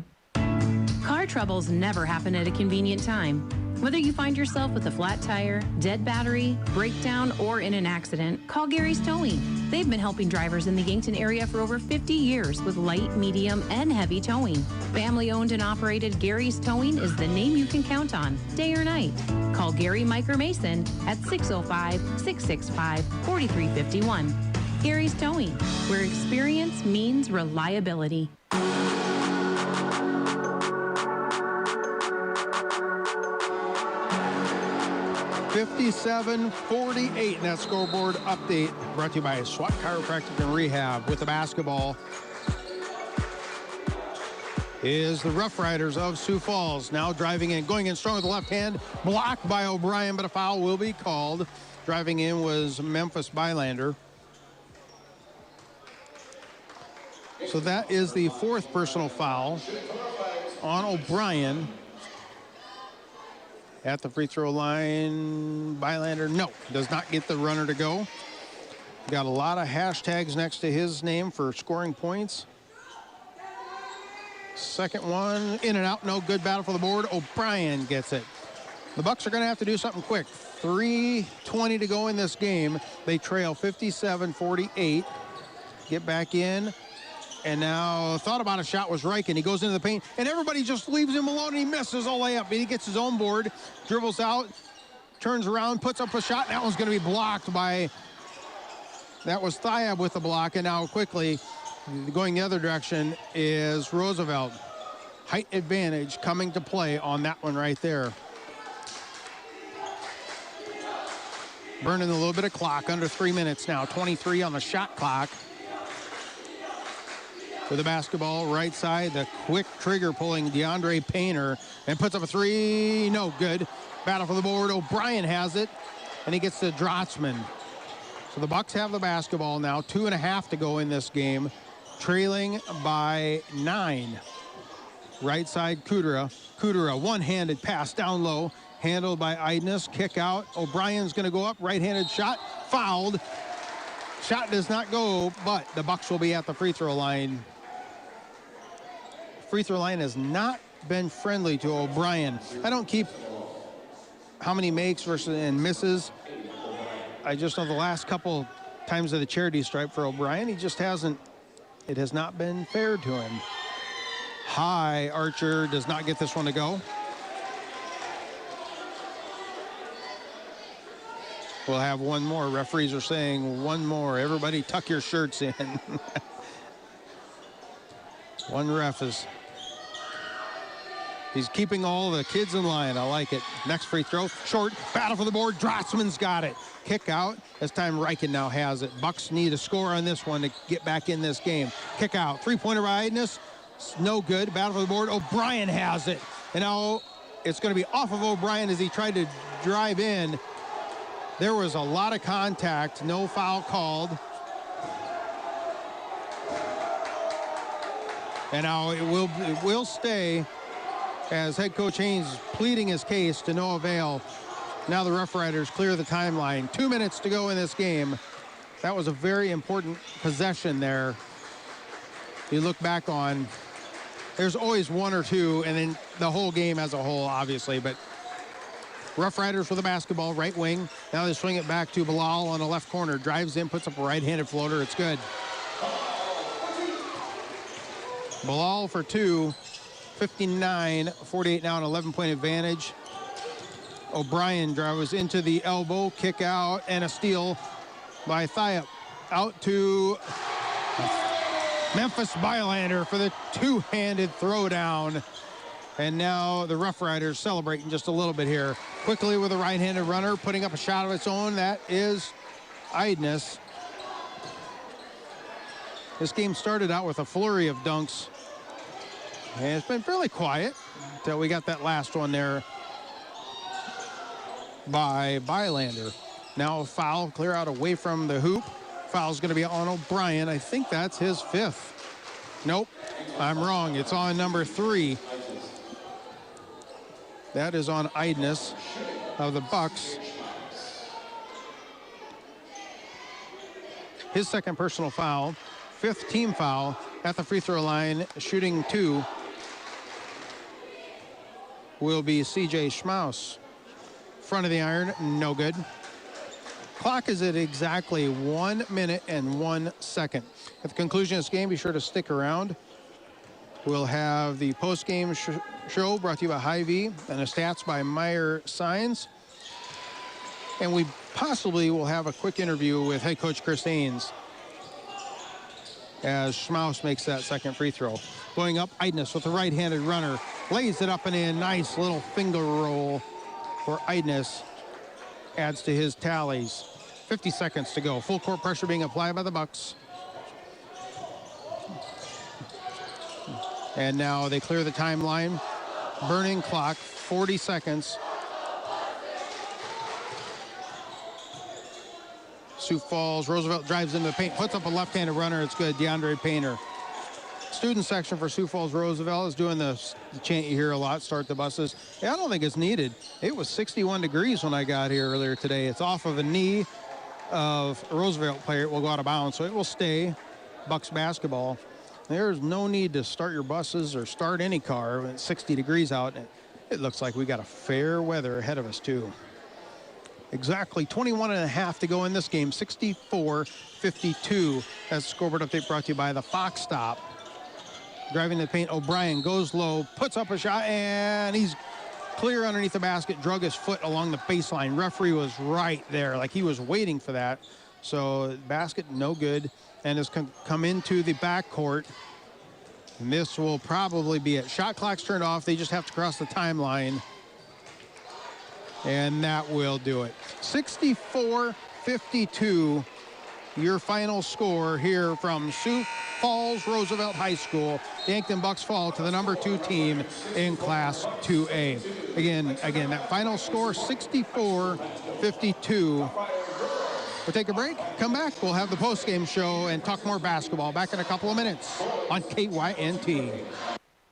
S15: Car troubles never happen at a convenient time. Whether you find yourself with a flat tire, dead battery, breakdown, or in an accident, call Gary's Towing. They've been helping drivers in the Yankton area for over 50 years with light, medium, and heavy towing. Family owned and operated Gary's Towing is the name you can count on, day or night. Call Gary, Mike, or Mason at 605-665-4351. Gary's Towing, where experience means reliability.
S2: 57-48 in that scoreboard update brought to you by SWAT Chiropractic and Rehab. With the basketball is the Roughriders of Sioux Falls. Now driving in, going in strong with the left hand, blocked by O'Brien, but a foul will be called. Driving in was Memphis Bylander. So that is the fourth personal foul on O'Brien. At the free throw line, Bylander, no, does not get the runner to go. Got a lot of hashtags next to his name for scoring points. Second one, in and out, no good, battle for the board. O'Brien gets it. The Bucks are going to have to do something quick. 3:20 to go in this game. They trail 57-48. Get back in. And now thought about a shot was Reichen. He goes into the paint, and everybody just leaves him alone, and he misses a layup. He gets his own board, dribbles out, turns around, puts up a shot. That one's going to be blocked by, that was Thiab with the block. And now quickly, going the other direction is Roosevelt. Height advantage coming to play on that one right there. Burning a little bit of clock, under 3 minutes now. 23 on the shot clock. With the basketball right side, the quick trigger pulling DeAndre Painter, and puts up a three, no good. Battle for the board, O'Brien has it, and he gets to Drotzman. So the Bucks have the basketball now, 2.5 to go in this game, trailing by 9. Right side, Kudera, one-handed pass down low, handled by Idness, kick out. O'Brien's gonna go up, right-handed shot, fouled. Shot does not go, but the Bucks will be at the free throw line. Free throw line has not been friendly to O'Brien. I don't keep how many makes versus and misses. I just know the last couple times of the charity stripe for O'Brien, he just hasn't, it has not been fair to him. High, Archer does not get this one to go. We'll have one more. Referees are saying one more. Everybody tuck your shirts in. One ref is, he's keeping all the kids in line. I like it. Next free throw, short, battle for the board. Drotzman's got it. Kick out. This time Reichen now has it. Bucks need a score on this one to get back in this game. Kick out. Three-pointer by Idness. No good. Battle for the board. O'Brien has it. And now it's going to be off of O'Brien as he tried to drive in. There was a lot of contact. No foul called. And now it will stay as head coach Haynes pleading his case to no avail. Now the Roughriders clear the timeline. 2 minutes to go in this game. That was a very important possession there. You look back on, there's always one or two, and then the whole game as a whole, obviously. But Roughriders with the basketball, right wing. Now they swing it back to Bilal on the left corner. Drives in, puts up a right-handed floater. It's good. Bilal for two. 59-48 now, an 11-point advantage. O'Brien drives into the elbow, kick out, and a steal by Thiap. Out to Memphis Bylander for the two-handed throwdown. And now the Roughriders celebrating just a little bit here. Quickly with a right-handed runner, putting up a shot of its own. That is Idness. This game started out with a flurry of dunks. And it's been fairly quiet until we got that last one there by Bylander. Now a foul, clear out away from the hoop. Foul's going to be on O'Brien. I think that's his fifth. Nope, I'm wrong. It's on number 3. That is on Idness of the Bucks. His second personal foul, 5th team foul at the free throw line, shooting 2. Will be C.J. Schmaus. front of the iron, no good. Clock is at exactly 1 minute and 1 second. At the conclusion of this game, be sure to stick around. We'll have the post-game show brought to you by Hy-Vee and the stats by Meyer Signs. And we possibly will have a quick interview with head coach Chris Ains as Schmaus makes that second free throw. Going up, Eidness with the right-handed runner. Lays it up and in. Nice little finger roll for Eidness. Adds to his tallies. 50 seconds to go. Full court pressure being applied by the Bucks. And now they clear the timeline. Burning clock, 40 seconds. Sioux Falls, Roosevelt drives into the paint, puts up a left-handed runner. It's good, DeAndre Painter. Student section for Sioux Falls Roosevelt is doing the chant you hear a lot, start the buses. Yeah, I don't think it's needed. It was 61 degrees when I got here earlier today. It's off of a knee of a Roosevelt player. It will go out of bounds, so it will stay Bucks basketball. There's no need to start your buses or start any car when it's 60 degrees out. It looks like we got a fair weather ahead of us, too. Exactly 21 and a half to go in this game, 64-52. That's the scoreboard update brought to you by the Fox Stop. Driving the paint, O'Brien goes low, puts up a shot, and he's clear underneath the basket, drug his foot along the baseline. Referee was right there, like he was waiting for that. So basket no good, and has come into the backcourt. And this will probably be it. Shot clock's turned off. They just have to cross the timeline. And that will do it. 64-52, your final score here from Sioux Falls Roosevelt High School. The Yankton Bucks fall to the #2 team in Class 2A. Again, that final score, 64-52. We'll take a break, come back, we'll have the post-game show and talk more basketball. Back in a couple of minutes on KYNT.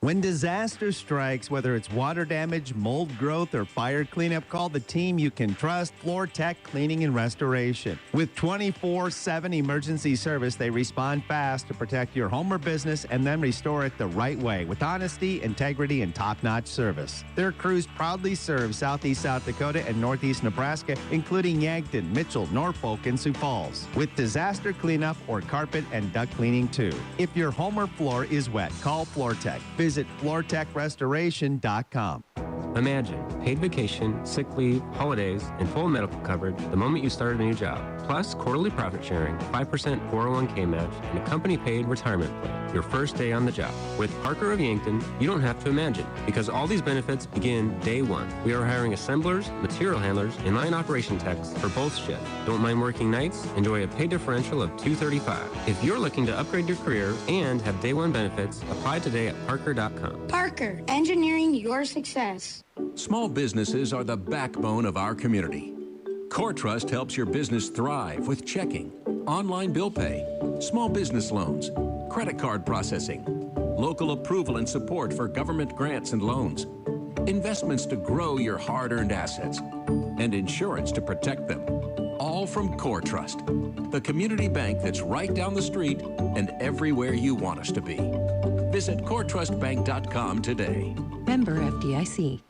S4: When disaster strikes, whether it's water damage, mold growth, or fire cleanup, call the team you can trust, Floor Tech Cleaning and Restoration. With 24/7 emergency service, they respond fast to protect your home or business and then restore it the right way with honesty, integrity, and top-notch service. Their crews proudly serve Southeast South Dakota and Northeast Nebraska, including Yankton, Mitchell, Norfolk, and Sioux Falls, with disaster cleanup or carpet and duct cleaning too. If your home or floor is wet, call Floor Tech. Visit floortechrestoration.com.
S18: Imagine paid vacation, sick leave, holidays, and full medical coverage the moment you start a new job. Plus quarterly profit sharing, 5% 401k match, and a company-paid retirement plan your first day on the job. With Parker of Yankton, you don't have to imagine, because all these benefits begin day one. We are hiring assemblers, material handlers, and line operation techs for both shifts. Don't mind working nights? Enjoy a pay differential of $235. If you're looking to upgrade your career and have day one benefits, apply today at parker.com.
S17: Parker, engineering your success.
S19: Small businesses are the backbone of our community. CoreTrust helps your business thrive with checking, online bill pay, small business loans, credit card processing, local approval and support for government grants and loans, investments to grow your hard-earned assets, and insurance to protect them. All from CoreTrust, the community bank that's right down the street and everywhere you want us to be. Visit CoreTrustBank.com today.
S20: Member FDIC.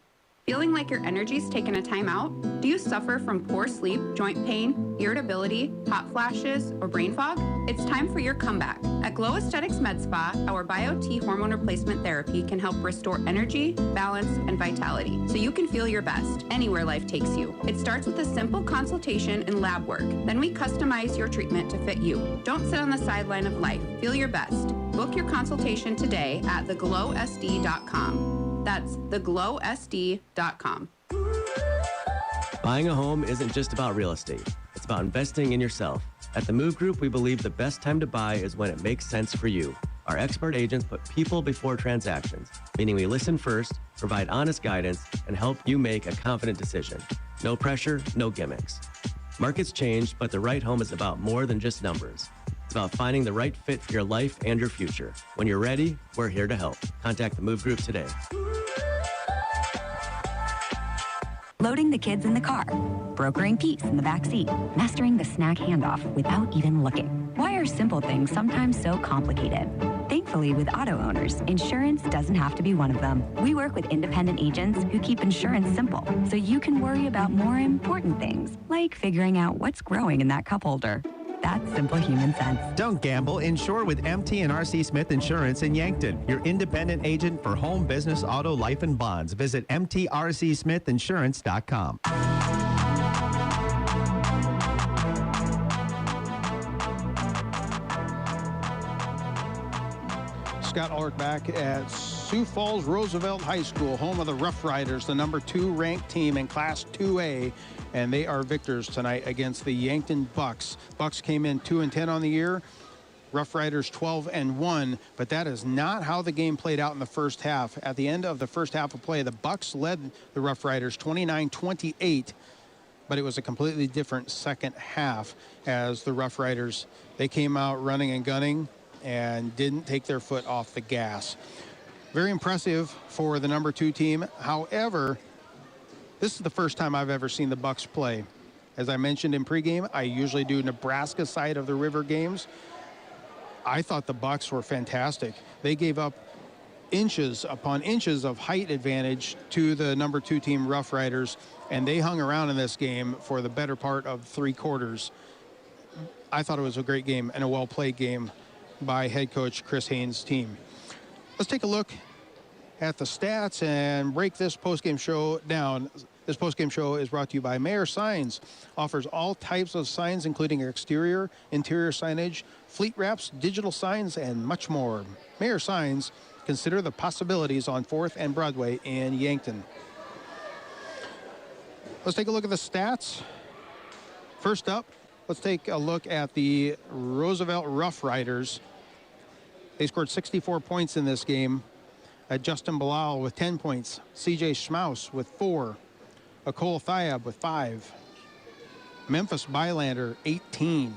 S21: Feeling like your energy's taken a time out? Do you suffer from poor sleep, joint pain, irritability, hot flashes, or brain fog? It's time for your comeback. At Glow Aesthetics Med Spa, our Bio-T hormone replacement therapy can help restore energy, balance, and vitality so you can feel your best anywhere life takes you. It starts with a simple consultation and lab work. Then we customize your treatment to fit you. Don't sit on the sideline of life. Feel your best. Book your consultation today at theglowsd.com. That's theglowsd.com.
S22: Buying a home isn't just about real estate. It's about investing in yourself. At the Move Group, we believe the best time to buy is when it makes sense for you. Our expert agents put people before transactions, meaning we listen first, provide honest guidance, and help you make a confident decision. No pressure, no gimmicks. Markets change, but the right home is about more than just numbers. It's about finding the right fit for your life and your future. When you're ready, we're here to help. Contact the Move Group today.
S9: Loading the kids in the car, brokering peace in the back seat, mastering the snack handoff without even looking. Why are simple things sometimes so complicated? Thankfully, Thankfully, with auto owners, insurance doesn't have to be one of them. We work with independent agents who keep insurance simple, so you can worry about more important things, like figuring out what's growing in that cup holder. That's simple human sense.
S4: Don't gamble. Insure with MT and RC Smith Insurance in Yankton, your independent agent for home, business, auto, life, and bonds. Visit mtrcsmithinsurance.com.
S2: Scott Ulrich back at Sioux Falls Roosevelt High School, home of the Roughriders, the number 2 ranked team in Class 2A, and they are victors tonight against the Yankton Bucks. Bucks came in 2-10 on the year, Roughriders 12-1, but that is not how the game played out in the first half. At the end of the first half of play, the Bucks led the Roughriders 29-28, but it was a completely different second half as the Roughriders, they came out running and gunning and didn't take their foot off the gas. Very impressive for the number 2 team. However, this is the first time I've ever seen the Bucks play. As I mentioned in pregame, I usually do Nebraska side of the river games. I thought the Bucks were fantastic. They gave up inches upon inches of height advantage to the number 2 team Roughriders, and they hung around in this game for the better part of 3 quarters. I thought it was a great game and a well-played game by head coach Chris Haynes' team. Let's take a look at the stats and break this postgame show down. This postgame show is brought to you by Mayor Signs. Offers all types of signs, including exterior, interior signage, fleet wraps, digital signs, and much more. Mayor Signs, consider the possibilities on 4th and Broadway in Yankton. Let's take a look at the stats. First up, let's take a look at the Roosevelt Roughriders. They scored 64 points in this game. Justin Bilal with 10 points. CJ Schmaus with 4. Akol Thiab with 5. Memphis Bylander, 18.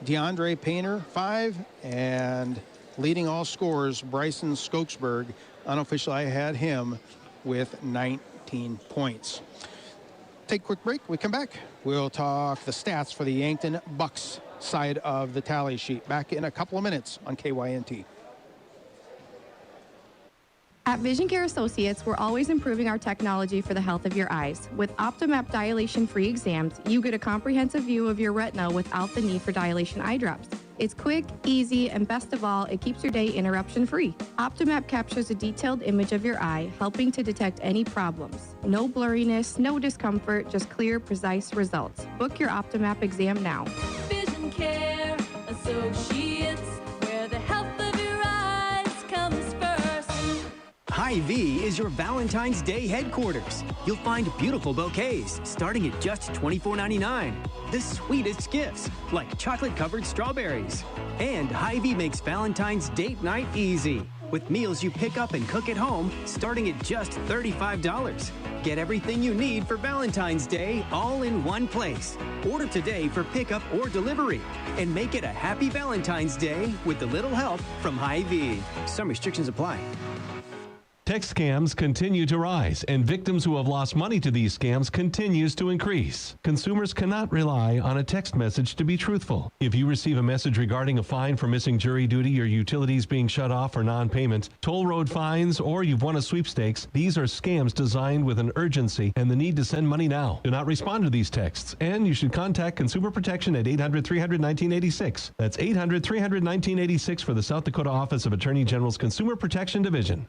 S2: DeAndre Painter, 5. And leading all scorers, Bryson Skokesberg. Unofficially, I had him with 19 points. Take a quick break. We come back. We'll talk the stats for the Yankton Bucks side of the tally sheet. Back in a couple of minutes on KYNT.
S21: At Vision Care Associates, we're always improving our technology for the health of your eyes. With Optimap dilation-free exams, you get a comprehensive view of your retina without the need for dilation eye drops. It's quick, easy, and best of all, it keeps your day interruption-free. Optimap captures a detailed image of your eye, helping to detect any problems. No blurriness, no discomfort, just clear, precise results. Book your Optimap exam now.
S11: Vision Care Associates, where the health of your eyes comes first.
S8: Hy-Vee is your Valentine's Day headquarters. You'll find beautiful bouquets starting at just $24.99. The sweetest gifts, like chocolate-covered strawberries. And Hy-Vee makes Valentine's date night easy, with meals you pick up and cook at home starting at just $35. Get everything you need for Valentine's Day all in one place. Order today for pickup or delivery, and make it a happy Valentine's Day with a little help from Hy-Vee. Some restrictions apply.
S10: Text scams continue to rise, and victims who have lost money to these scams continues to increase. Consumers cannot rely on a text message to be truthful. If you receive a message regarding a fine for missing jury duty, your utilities being shut off for non-payment, toll road fines, or you've won a sweepstakes, these are scams designed with an urgency and the need to send money now. Do not respond to these texts, and you should contact Consumer Protection at 800-300-1986. That's 800-300-1986 for the South Dakota Office of Attorney General's Consumer Protection Division.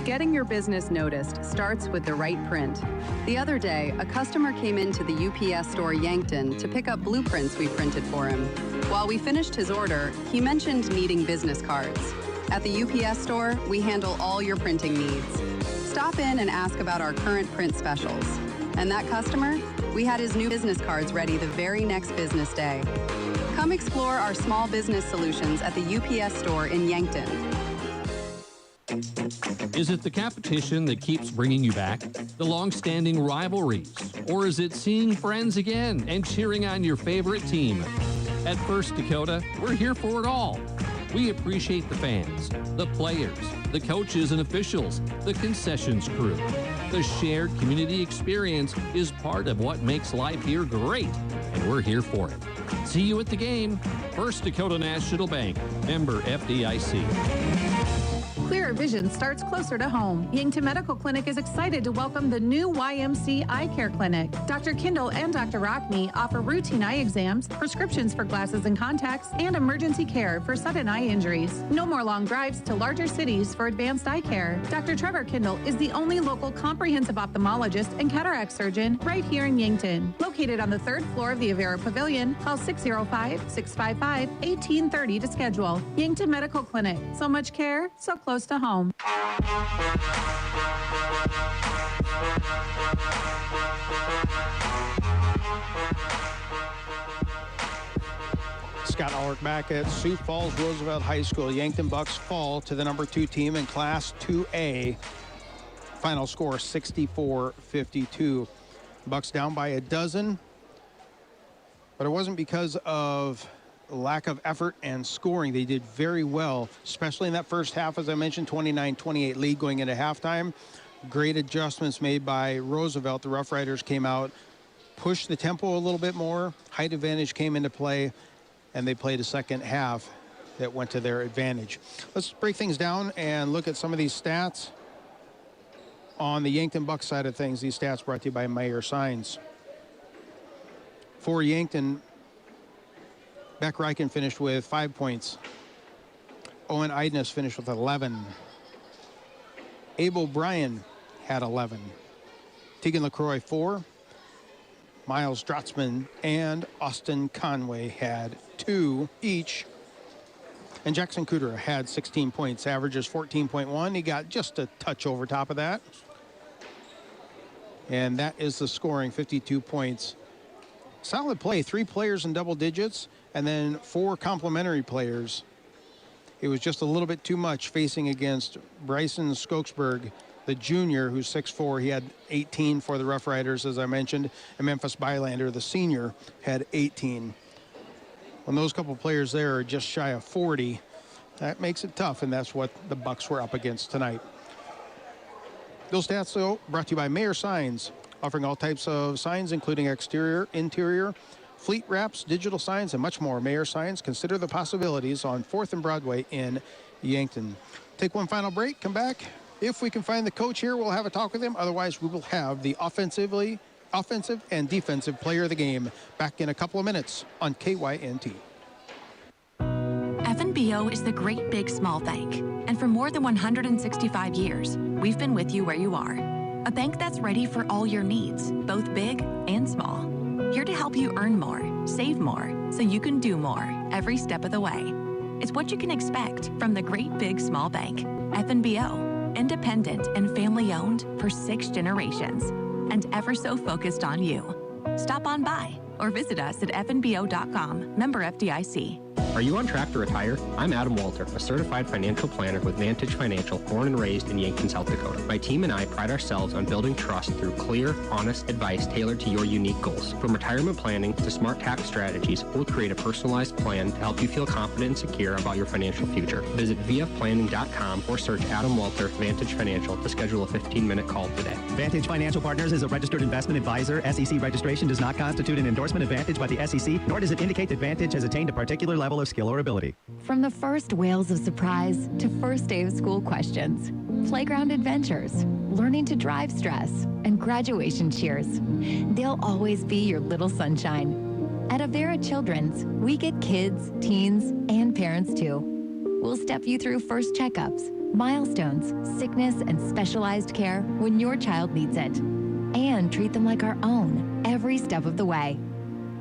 S12: Getting your business noticed starts with the right print. The other day, a customer came into the UPS store Yankton to pick up blueprints we printed for him. While we finished his order, he mentioned needing business cards. At the UPS store, we handle all your printing needs. Stop in and ask about our current print specials. And that customer, we had his new business cards ready the very next business day. Come explore our small business solutions at the UPS store in Yankton.
S13: Is it the competition that keeps bringing you back? The long-standing rivalries? Or is it seeing friends again and cheering on your favorite team? At First Dakota, we're here for it all. We appreciate the fans, the players, the coaches and officials, the concessions crew. The shared community experience is part of what makes life here great, and we're here for it. See you at the game. First Dakota National Bank, member FDIC.
S1: Clearer vision starts closer to home. Yankton Medical Clinic is excited to welcome the new YMC Eye Care Clinic. Dr. Kindle and Dr. Rockney offer routine eye exams, prescriptions for glasses and contacts, and emergency care for sudden eye injuries. No more long drives to larger cities for advanced eye care. Dr. Trevor Kindle is the only local comprehensive ophthalmologist and cataract surgeon right here in Yankton. Located on the 3rd floor of the Avera Pavilion, call 605-655-1830 to schedule. Yankton Medical Clinic. So much care, so close to home.
S2: Scott Ulrich back at Sioux Falls Roosevelt High School. Yankton Bucks fall to the number 2 team in Class 2A. Final score 64-52. Bucks down by a dozen, but it wasn't because of lack of effort and scoring. They did very well, especially in that first half. As I mentioned, 29-28 lead going into halftime. Great adjustments made by Roosevelt. The Roughriders came out, pushed the tempo a little bit more. Height advantage came into play, and they played a second half that went to their advantage. Let's break things down and look at some of these stats. On the Yankton Bucks side of things, these stats brought to you by Mayer Signs. For Yankton, Beck Reichen finished with 5 points. Owen Idness finished with 11. Abel Bryan had 11. Tegan LaCroix 4. Miles Drotzman and Austin Conway had 2 each. And Jackson Cooter had 16 points, averages 14.1. He got just a touch over top of that. And that is the scoring, 52 points. Solid play, 3 players in double digits, and then 4 complementary players. It was just a little bit too much facing against Bryson Skokesberg, the junior, who's 6'4". He had 18 for the Roughriders, as I mentioned, and Memphis Bylander, the senior, had 18. When those couple players there are just shy of 40, that makes it tough, and that's what the Bucks were up against tonight. Those stats, though, brought to you by Mayer Signs, offering all types of signs, including exterior, interior, fleet wraps, digital signs, and much more. Mayer Signs, consider the possibilities on 4th and Broadway in Yankton. Take one final break, come back. If we can find the coach here, we'll have a talk with him. Otherwise, we will have the offensive and defensive player of the game back in a couple of minutes on KYNT.
S9: FNBO is the great big small bank. And for more than 165 years, we've been with you where you are. A bank that's ready for all your needs, both big and small. Here to help you earn more, save more, so you can do more every step of the way. It's what you can expect from the great big small bank. FNBO, independent and family owned for 6 generations, and ever so focused on you. Stop on by or visit us at fnbo.com, member FDIC.
S18: Are you on track to retire? I'm Adam Walter, a certified financial planner with Vantage Financial, born and raised in Yankton, South Dakota. My team and I pride ourselves on building trust through clear, honest advice tailored to your unique goals. From retirement planning to smart tax strategies, we'll create a personalized plan to help you feel confident and secure about your financial future. Visit vfplanning.com or search Adam Walter, Vantage Financial, to schedule a 15-minute call today.
S4: Vantage Financial Partners is a registered investment advisor. SEC registration does not constitute an endorsement of Vantage by the SEC, nor does it indicate that Vantage has attained a particular level of skill or ability.
S9: From the first wails of surprise to first day of school questions, playground adventures, learning to drive stress, and graduation cheers, they'll always be your little sunshine. At Avera Children's, we get kids, teens, and parents too. We'll step you through first checkups, milestones, sickness, and specialized care when your child needs it, and treat them like our own every step of the way.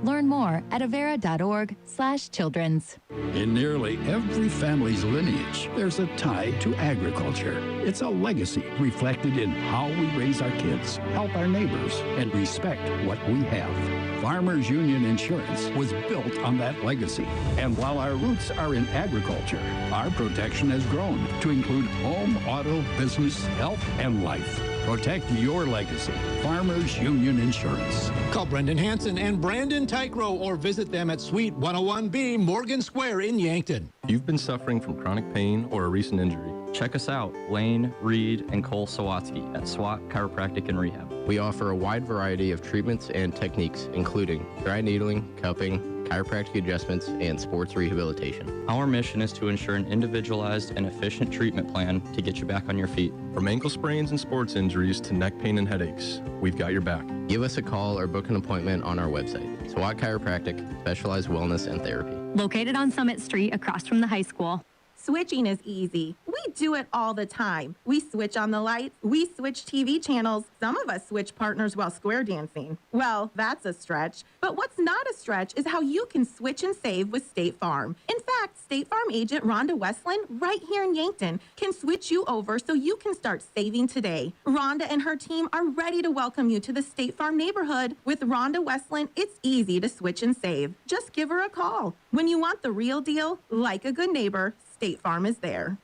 S9: Learn more at avera.org/children's.
S3: In nearly every family's lineage, there's a tie to agriculture. It's a legacy reflected in how we raise our kids, help our neighbors, and respect what we have. Farmers Union Insurance was built on that legacy. And while our roots are in agriculture, our protection has grown to include home, auto, business, health, and life. Protect your legacy. Farmers Union Insurance.
S5: Call Brendan Hansen and Brandon Tykrow or visit them at Suite 101B Morgan Square in Yankton.
S24: If you've been suffering from chronic pain or a recent injury,
S6: Check us out, Lane, Reed, and Cole Sawatsky at SWAT Chiropractic and Rehab.
S18: We offer a wide variety of treatments and techniques, including dry needling, cupping, chiropractic adjustments, and sports rehabilitation.
S6: Our mission is to ensure an individualized and efficient treatment plan to get you back on your feet.
S14: From ankle sprains and sports injuries to neck pain and headaches, we've got your back.
S18: Give us a call or book an appointment on our website. SWAT Chiropractic, specialized wellness and therapy.
S23: Located on Summit Street across from the high school.
S24: Switching is easy. We do it all the time. We switch on the lights. We switch TV channels. Some of us switch partners while square dancing. Well, that's a stretch. But what's not a stretch is how you can switch and save with State Farm. In fact, State Farm agent Rhonda Westland, right here in Yankton, can switch you over so you can start saving today. Rhonda and her team are ready to welcome you to the State Farm neighborhood. With Rhonda Westland, it's easy to switch and save. Just give her a call. When you want the real deal, like a good neighbor, State Farm is there.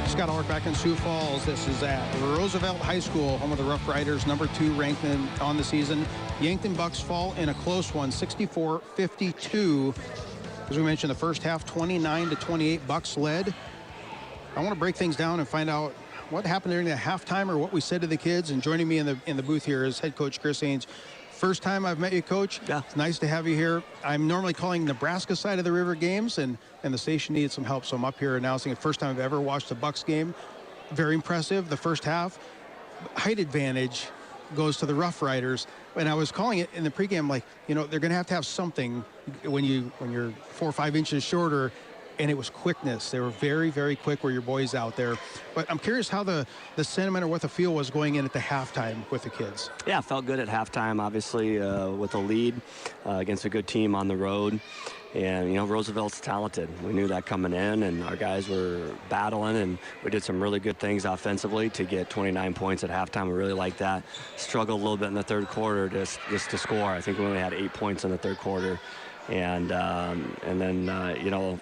S2: Scott Ulrich back in Sioux Falls. This is at Roosevelt High School, home of the Roughriders, number 2 ranked on the season. Yankton Bucks fall in a close one, 64-52. As we mentioned, the first half, 29-28, Bucks led. I want to break things down and find out what happened during the halftime or what we said to the kids. And joining me in the booth here is head coach Chris Haynes. First time I've met you, Coach. Yeah. It's nice to have you here. I'm normally calling Nebraska side of the river games, and the station needed some help, so I'm up here announcing it. First time I've ever watched a Bucks game. Very impressive. The first half, height advantage goes to the Roughriders. And I was calling it in the pregame, like, you know, they're going to have something when you're 4 or 5 inches shorter. And it was quickness. They were very, very quick, were your boys out there. But I'm curious how the sentiment or what the feel was going in at the halftime with the kids.
S25: Yeah, felt good at halftime, obviously, with a lead against a good team on the road. And, you know, Roosevelt's talented. We knew that coming in, and our guys were battling, and we did some really good things offensively to get 29 points at halftime. We really liked that. Struggled a little bit in the third quarter just to score. I think we only had 8 points in the third quarter. And then, you know,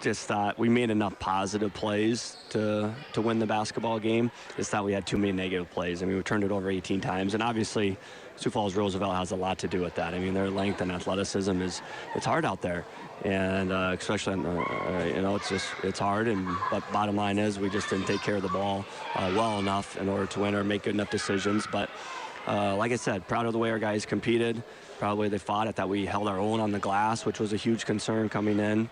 S25: just thought we made enough positive plays to win the basketball game. Just thought we had too many negative plays. I mean, we turned it over 18 times, and obviously Sioux Falls Roosevelt has a lot to do with that. I mean, their length and athleticism it's hard out there, and especially you know, it's hard. But bottom line is we just didn't take care of the ball well enough in order to win or make good enough decisions. But like I said, proud of the way our guys competed. Proud of the way they fought. I thought we held our own on the glass, which was a huge concern coming in.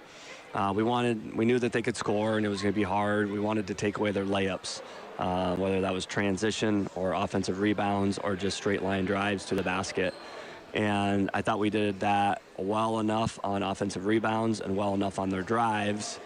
S25: We knew that they could score, and it was going to be hard. We wanted to take away their layups, whether that was transition or offensive rebounds or just straight line drives to the basket. And I thought we did that well enough on offensive rebounds and well enough on their drives,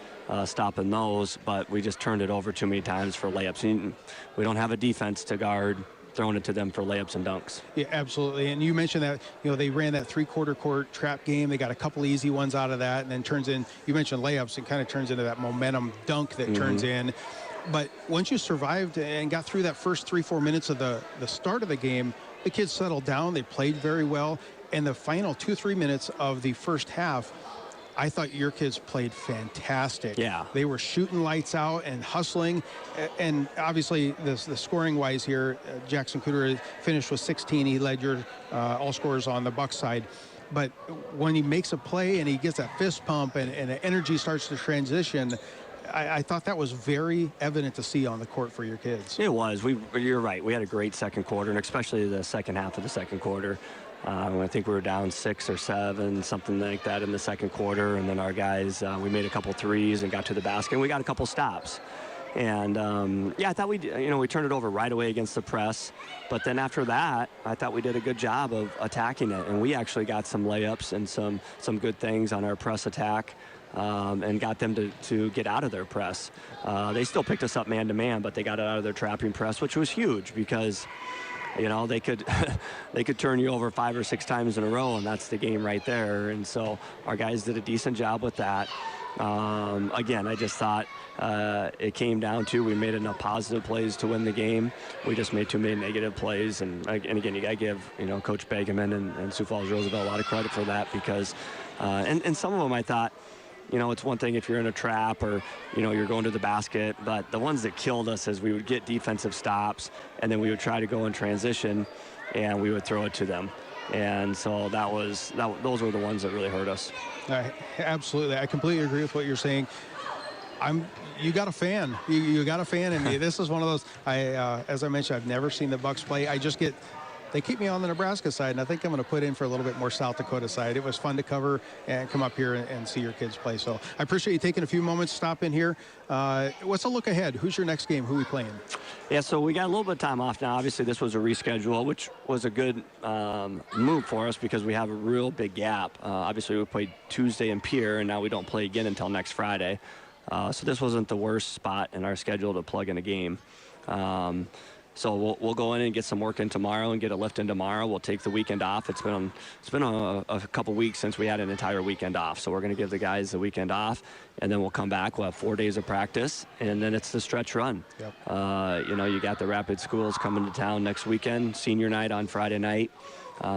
S25: stopping those, but we just turned it over too many times for layups. We don't have a defense to guard throwing it to them for layups and dunks.
S2: Yeah, absolutely. And you mentioned that, you know, they ran that 3/4 court trap game. They got a couple easy ones out of that, and then turns in, you mentioned layups, it kind of turns into that momentum dunk that turns in. But once you survived and got through that first 3-4 minutes of the start of the game, the kids settled down. They played very well. And the final 2-3 minutes of the first half, I thought your kids played fantastic. Yeah. They were shooting lights out and hustling. And obviously, the scoring-wise here, Jackson Cooter finished with 16. He led your all scorers on the Bucs side. But when he makes a play and he gets that fist pump and the energy starts to transition, I thought that was very evident to see on the court for your kids.
S25: It was. You're right. We had a great second quarter, and especially the second half of the second quarter. I think we were down 6 or 7, something like that in the second quarter. And then our guys, we made a couple threes and got to the basket, and we got a couple stops. And, yeah, I thought we turned it over right away against the press. But then after that, I thought we did a good job of attacking it. And we actually got some layups and some good things on our press attack. And got them to get out of their press. They still picked us up man-to-man, but they got it out of their trapping press, which was huge because, you know, they could turn you over 5 or 6 times in a row, and that's the game right there. And so our guys did a decent job with that. Again, I just thought it came down to we made enough positive plays to win the game. We just made too many negative plays. And again, you got to give, you know, Coach Begeman and Sioux Falls Roosevelt a lot of credit for that because and some of them I thought, you know, it's one thing if you're in a trap or, you know, you're going to the basket, but the ones that killed us is we would get defensive stops and then we would try to go in transition and we would throw it to them. And so those were the ones that really hurt us.
S2: Absolutely. I completely agree with what you're saying. You got a fan. You got a fan in me. This is one of those, as I mentioned, I've never seen the Bucks play. They keep me on the Nebraska side, and I think I'm going to put in for a little bit more South Dakota side. It was fun to cover and come up here and see your kids play. So I appreciate you taking a few moments to stop in here. What's a look ahead? Who's your next game? Who are we playing?
S25: Yeah, so we got a little bit of time off now. Obviously, this was a reschedule, which was a good move for us because we have a real big gap. Obviously, we played Tuesday in Pierre, and now we don't play again until next Friday. So this wasn't the worst spot in our schedule to plug in a game. So we'll go in and get some work in tomorrow and get a lift in tomorrow. We'll take the weekend off. It's been a couple weeks since we had an entire weekend off. So we're going to give the guys the weekend off, and then we'll come back. We'll have 4 days of practice, and then it's the stretch run.
S2: Yep.
S25: You got the Rapid schools coming to town next weekend, senior night on Friday night.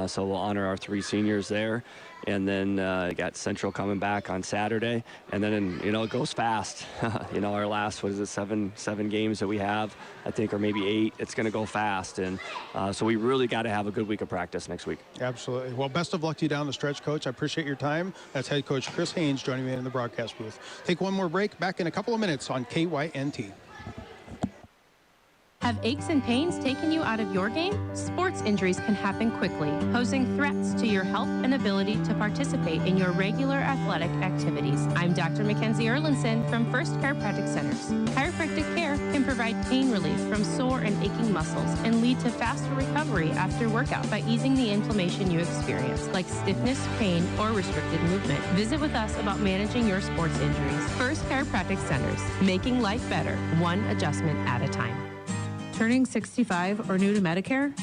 S25: So we'll honor our 3 seniors there. And then got Central coming back on Saturday. And then, it goes fast. Our last, 7 games that we have, I think, or maybe 8. It's going to go fast. And so we really got to have a good week of practice next week.
S2: Absolutely. Well, best of luck to you down the stretch, Coach. I appreciate your time. That's head coach Chris Haynes joining me in the broadcast booth. Take one more break. Back in a couple of minutes on KYNT.
S7: Have aches and pains taken you out of your game? Sports injuries can happen quickly, posing threats to your health and ability to participate in your regular athletic activities. I'm Dr. Mackenzie Erlinson from First Chiropractic Centers. Chiropractic care can provide pain relief from sore and aching muscles and lead to faster recovery after workout by easing the inflammation you experience, like stiffness, pain, or restricted movement. Visit with us about managing your sports injuries. First Chiropractic Centers, making life better, one adjustment at a time.
S1: Turning 65 or new to Medicare?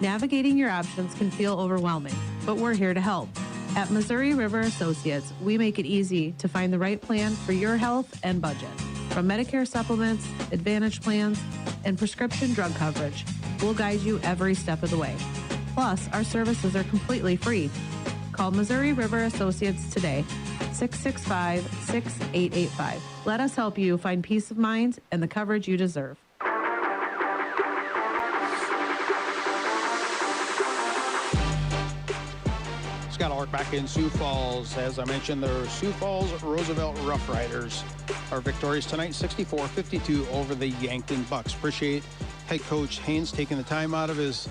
S1: Navigating your options can feel overwhelming, but we're here to help. At Missouri River Associates, we make it easy to find the right plan for your health and budget. From Medicare supplements, Advantage plans, and prescription drug coverage, we'll guide you every step of the way. Plus, our services are completely free. Call Missouri River Associates today, 665-6885. Let us help you find peace of mind and the coverage you deserve.
S2: Scott Ulrich back in Sioux Falls. As I mentioned, the Sioux Falls Roosevelt Roughriders are victorious tonight, 64-52 over the Yankton Bucks. Appreciate head coach Haynes taking the time out of his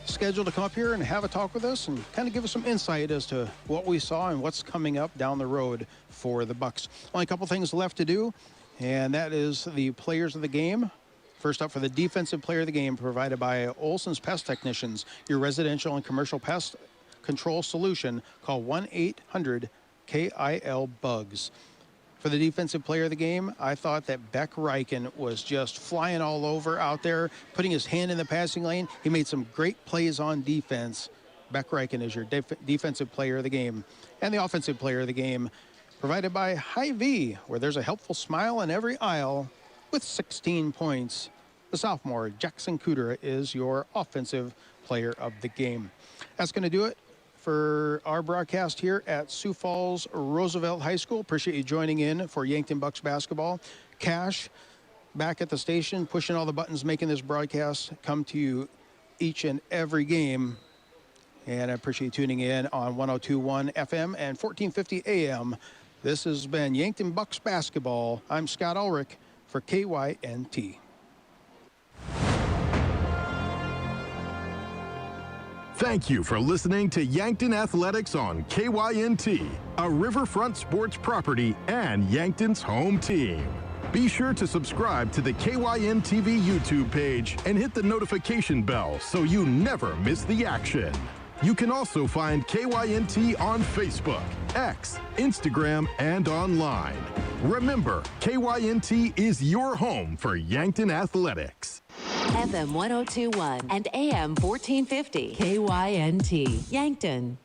S2: schedule to come up here and have a talk with us and kind of give us some insight as to what we saw and what's coming up down the road for the Bucks. Only a couple things left to do, and that is the players of the game. First up, for the defensive player of the game, provided by Olson's Pest Technicians, your residential and commercial pest control solution. Call 1-800-KIL-BUGS. For the defensive player of the game, I thought that Beck Reichen was just flying all over out there, putting his hand in the passing lane. He made some great plays on defense. Beck Reichen is your defensive player of the game. And the offensive player of the game, provided by Hy-Vee, where there's a helpful smile in every aisle with 16 points. The sophomore, Jackson Cooter, is your offensive player of the game. That's going to do it for our broadcast here at Sioux Falls Roosevelt High School. Appreciate you joining in for Yankton Bucks basketball. Cash back at the station, pushing all the buttons, making this broadcast come to you each and every game. And I appreciate you tuning in on 102.1 FM and 1450 AM. This has been Yankton Bucks basketball. I'm Scott Ulrich for KYNT.
S15: Thank you for listening to Yankton Athletics on KYNT, a Riverfront sports property and Yankton's home team. Be sure to subscribe to the KYN TV YouTube page and hit the notification bell so you never miss the action. You can also find KYNT on Facebook, X, Instagram, and online. Remember, KYNT is your home for Yankton Athletics.
S20: FM 102.1 and AM 1450. KYNT, Yankton.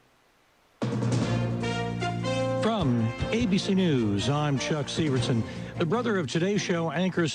S16: From ABC News, I'm Chuck Severson. The brother of Today's Show anchor